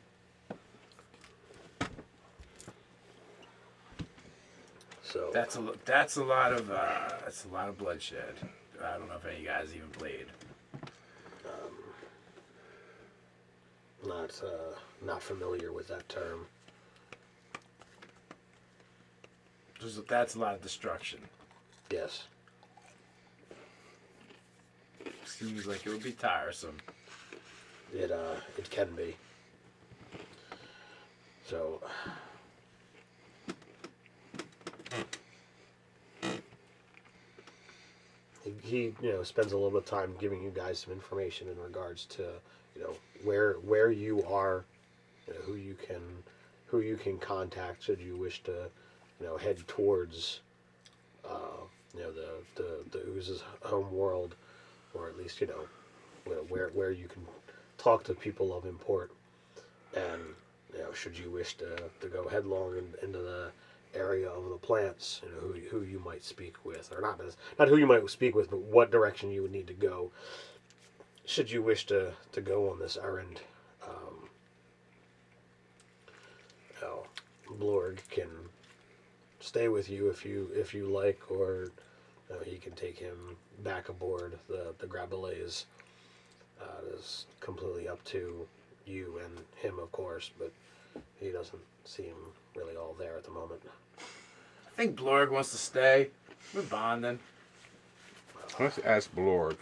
So That's a lot of bloodshed. I don't know if any of you guys even played. not familiar with that term. That's a lot of destruction. Yes. Seems like it would be tiresome. It can be. So he spends a little bit of time giving you guys some information in regards to where you are, who you can contact should you wish to head towards the ooze's home world, or at least where you can talk to people of import, and should you wish to go headlong into the area of the plants, who you might speak with, or not who you might speak with, but what direction you would need to go should you wish to go on this errand. Blorg can stay with you if you like, or he can take him back aboard the Grabalays. It is completely up to you and him, of course, but he doesn't seem really all there at the moment. I think Blorg wants to stay. We're bonding. Let's ask Blorg.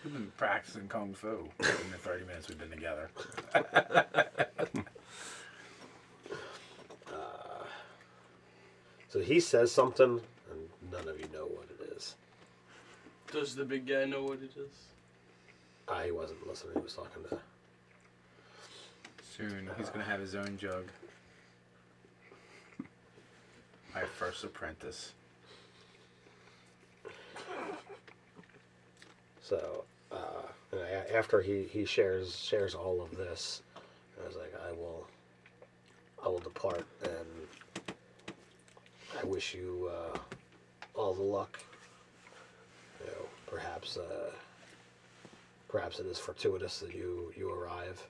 We've been practicing Kung Fu in the 30 minutes we've been together. So he says something, and none of you know what it is. Does the big guy know what it is? He wasn't listening. He was talking to... Soon, he's going to have his own jug. My first apprentice. So, after he shares all of this, I was like, I will depart, and I wish you all the luck. Perhaps it is fortuitous that you arrive,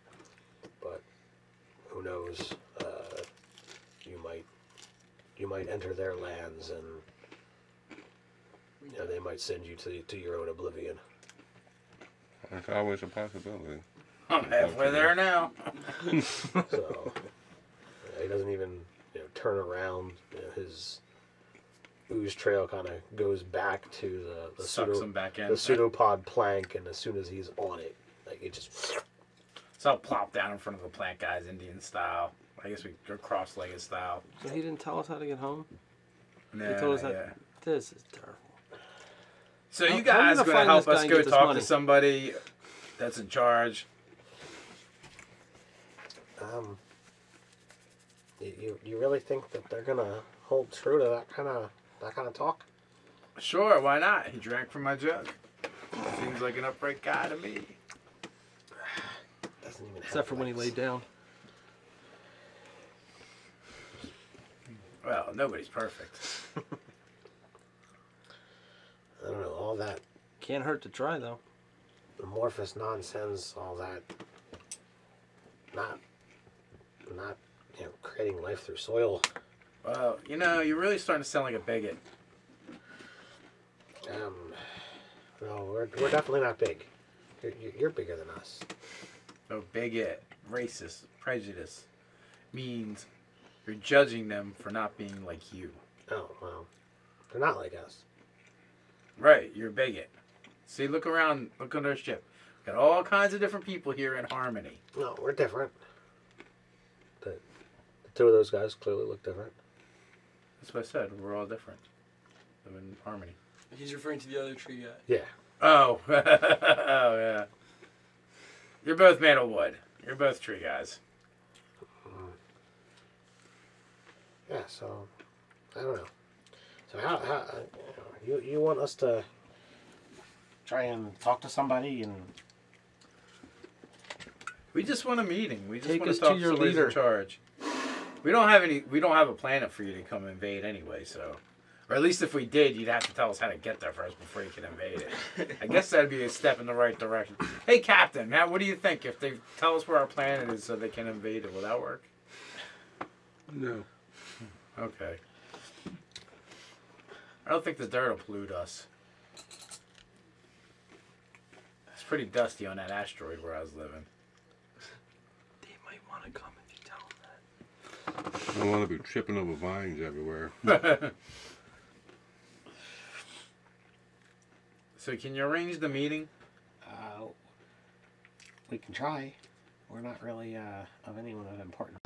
but who knows? You might enter their lands, and they might send you to your own oblivion. That's always a possibility. I'm halfway there now. So he doesn't even turn around. His ooze trail kind of goes back to the Sucks him back in. the pseudopod plank, and as soon as he's on it, it just... So I'll plop down in front of the plant guys, Indian style. I guess we're cross-legged style. So he didn't tell us how to get home? No, He told us yeah. that. This is terrible. So How- you how are we guys gonna going to find help this guy us and go get this talk money? to somebody that's in charge? You really think that they're gonna hold true to that kind of talk? Sure, why not? He drank from my jug. Seems like an upright guy to me. Doesn't even have Except for when he legs. laid down. Well, nobody's perfect. I don't know, all that Can't hurt to try, though. amorphous nonsense, all that not creating life through soil. Well, you're really starting to sound like a bigot. No, we're definitely not big. You're bigger than us. No, bigot, racist, prejudice means You're judging them for not being like you. Oh, well. They're not like us. Right, you're a bigot. See, look around, look on our ship. Got all kinds of different people here in Harmony. No, we're different. The two of those guys clearly look different. That's what I said. We're all different. Live in Harmony. He's referring to the other tree guy. Yeah. Oh. Oh, yeah. You're both made of wood. You're both tree guys. Yeah, so, I don't know. So how you want us to try and talk to somebody and... We just want a meeting. We just Take want us to talk to your somebody's leader. in charge. We don't have a planet for you to come invade anyway, so... Or at least if we did, you'd have to tell us how to get there first before you can invade it. I guess that'd be a step in the right direction. Hey, Captain, Matt, what do you think? If they tell us where our planet is so they can invade it, will that work? No. Okay. I don't think the dirt will pollute us. It's pretty dusty on that asteroid where I was living. They might want to come if you tell them that. I don't want to be tripping over vines everywhere. So can you arrange the meeting? We can try. We're not really of anyone of importance.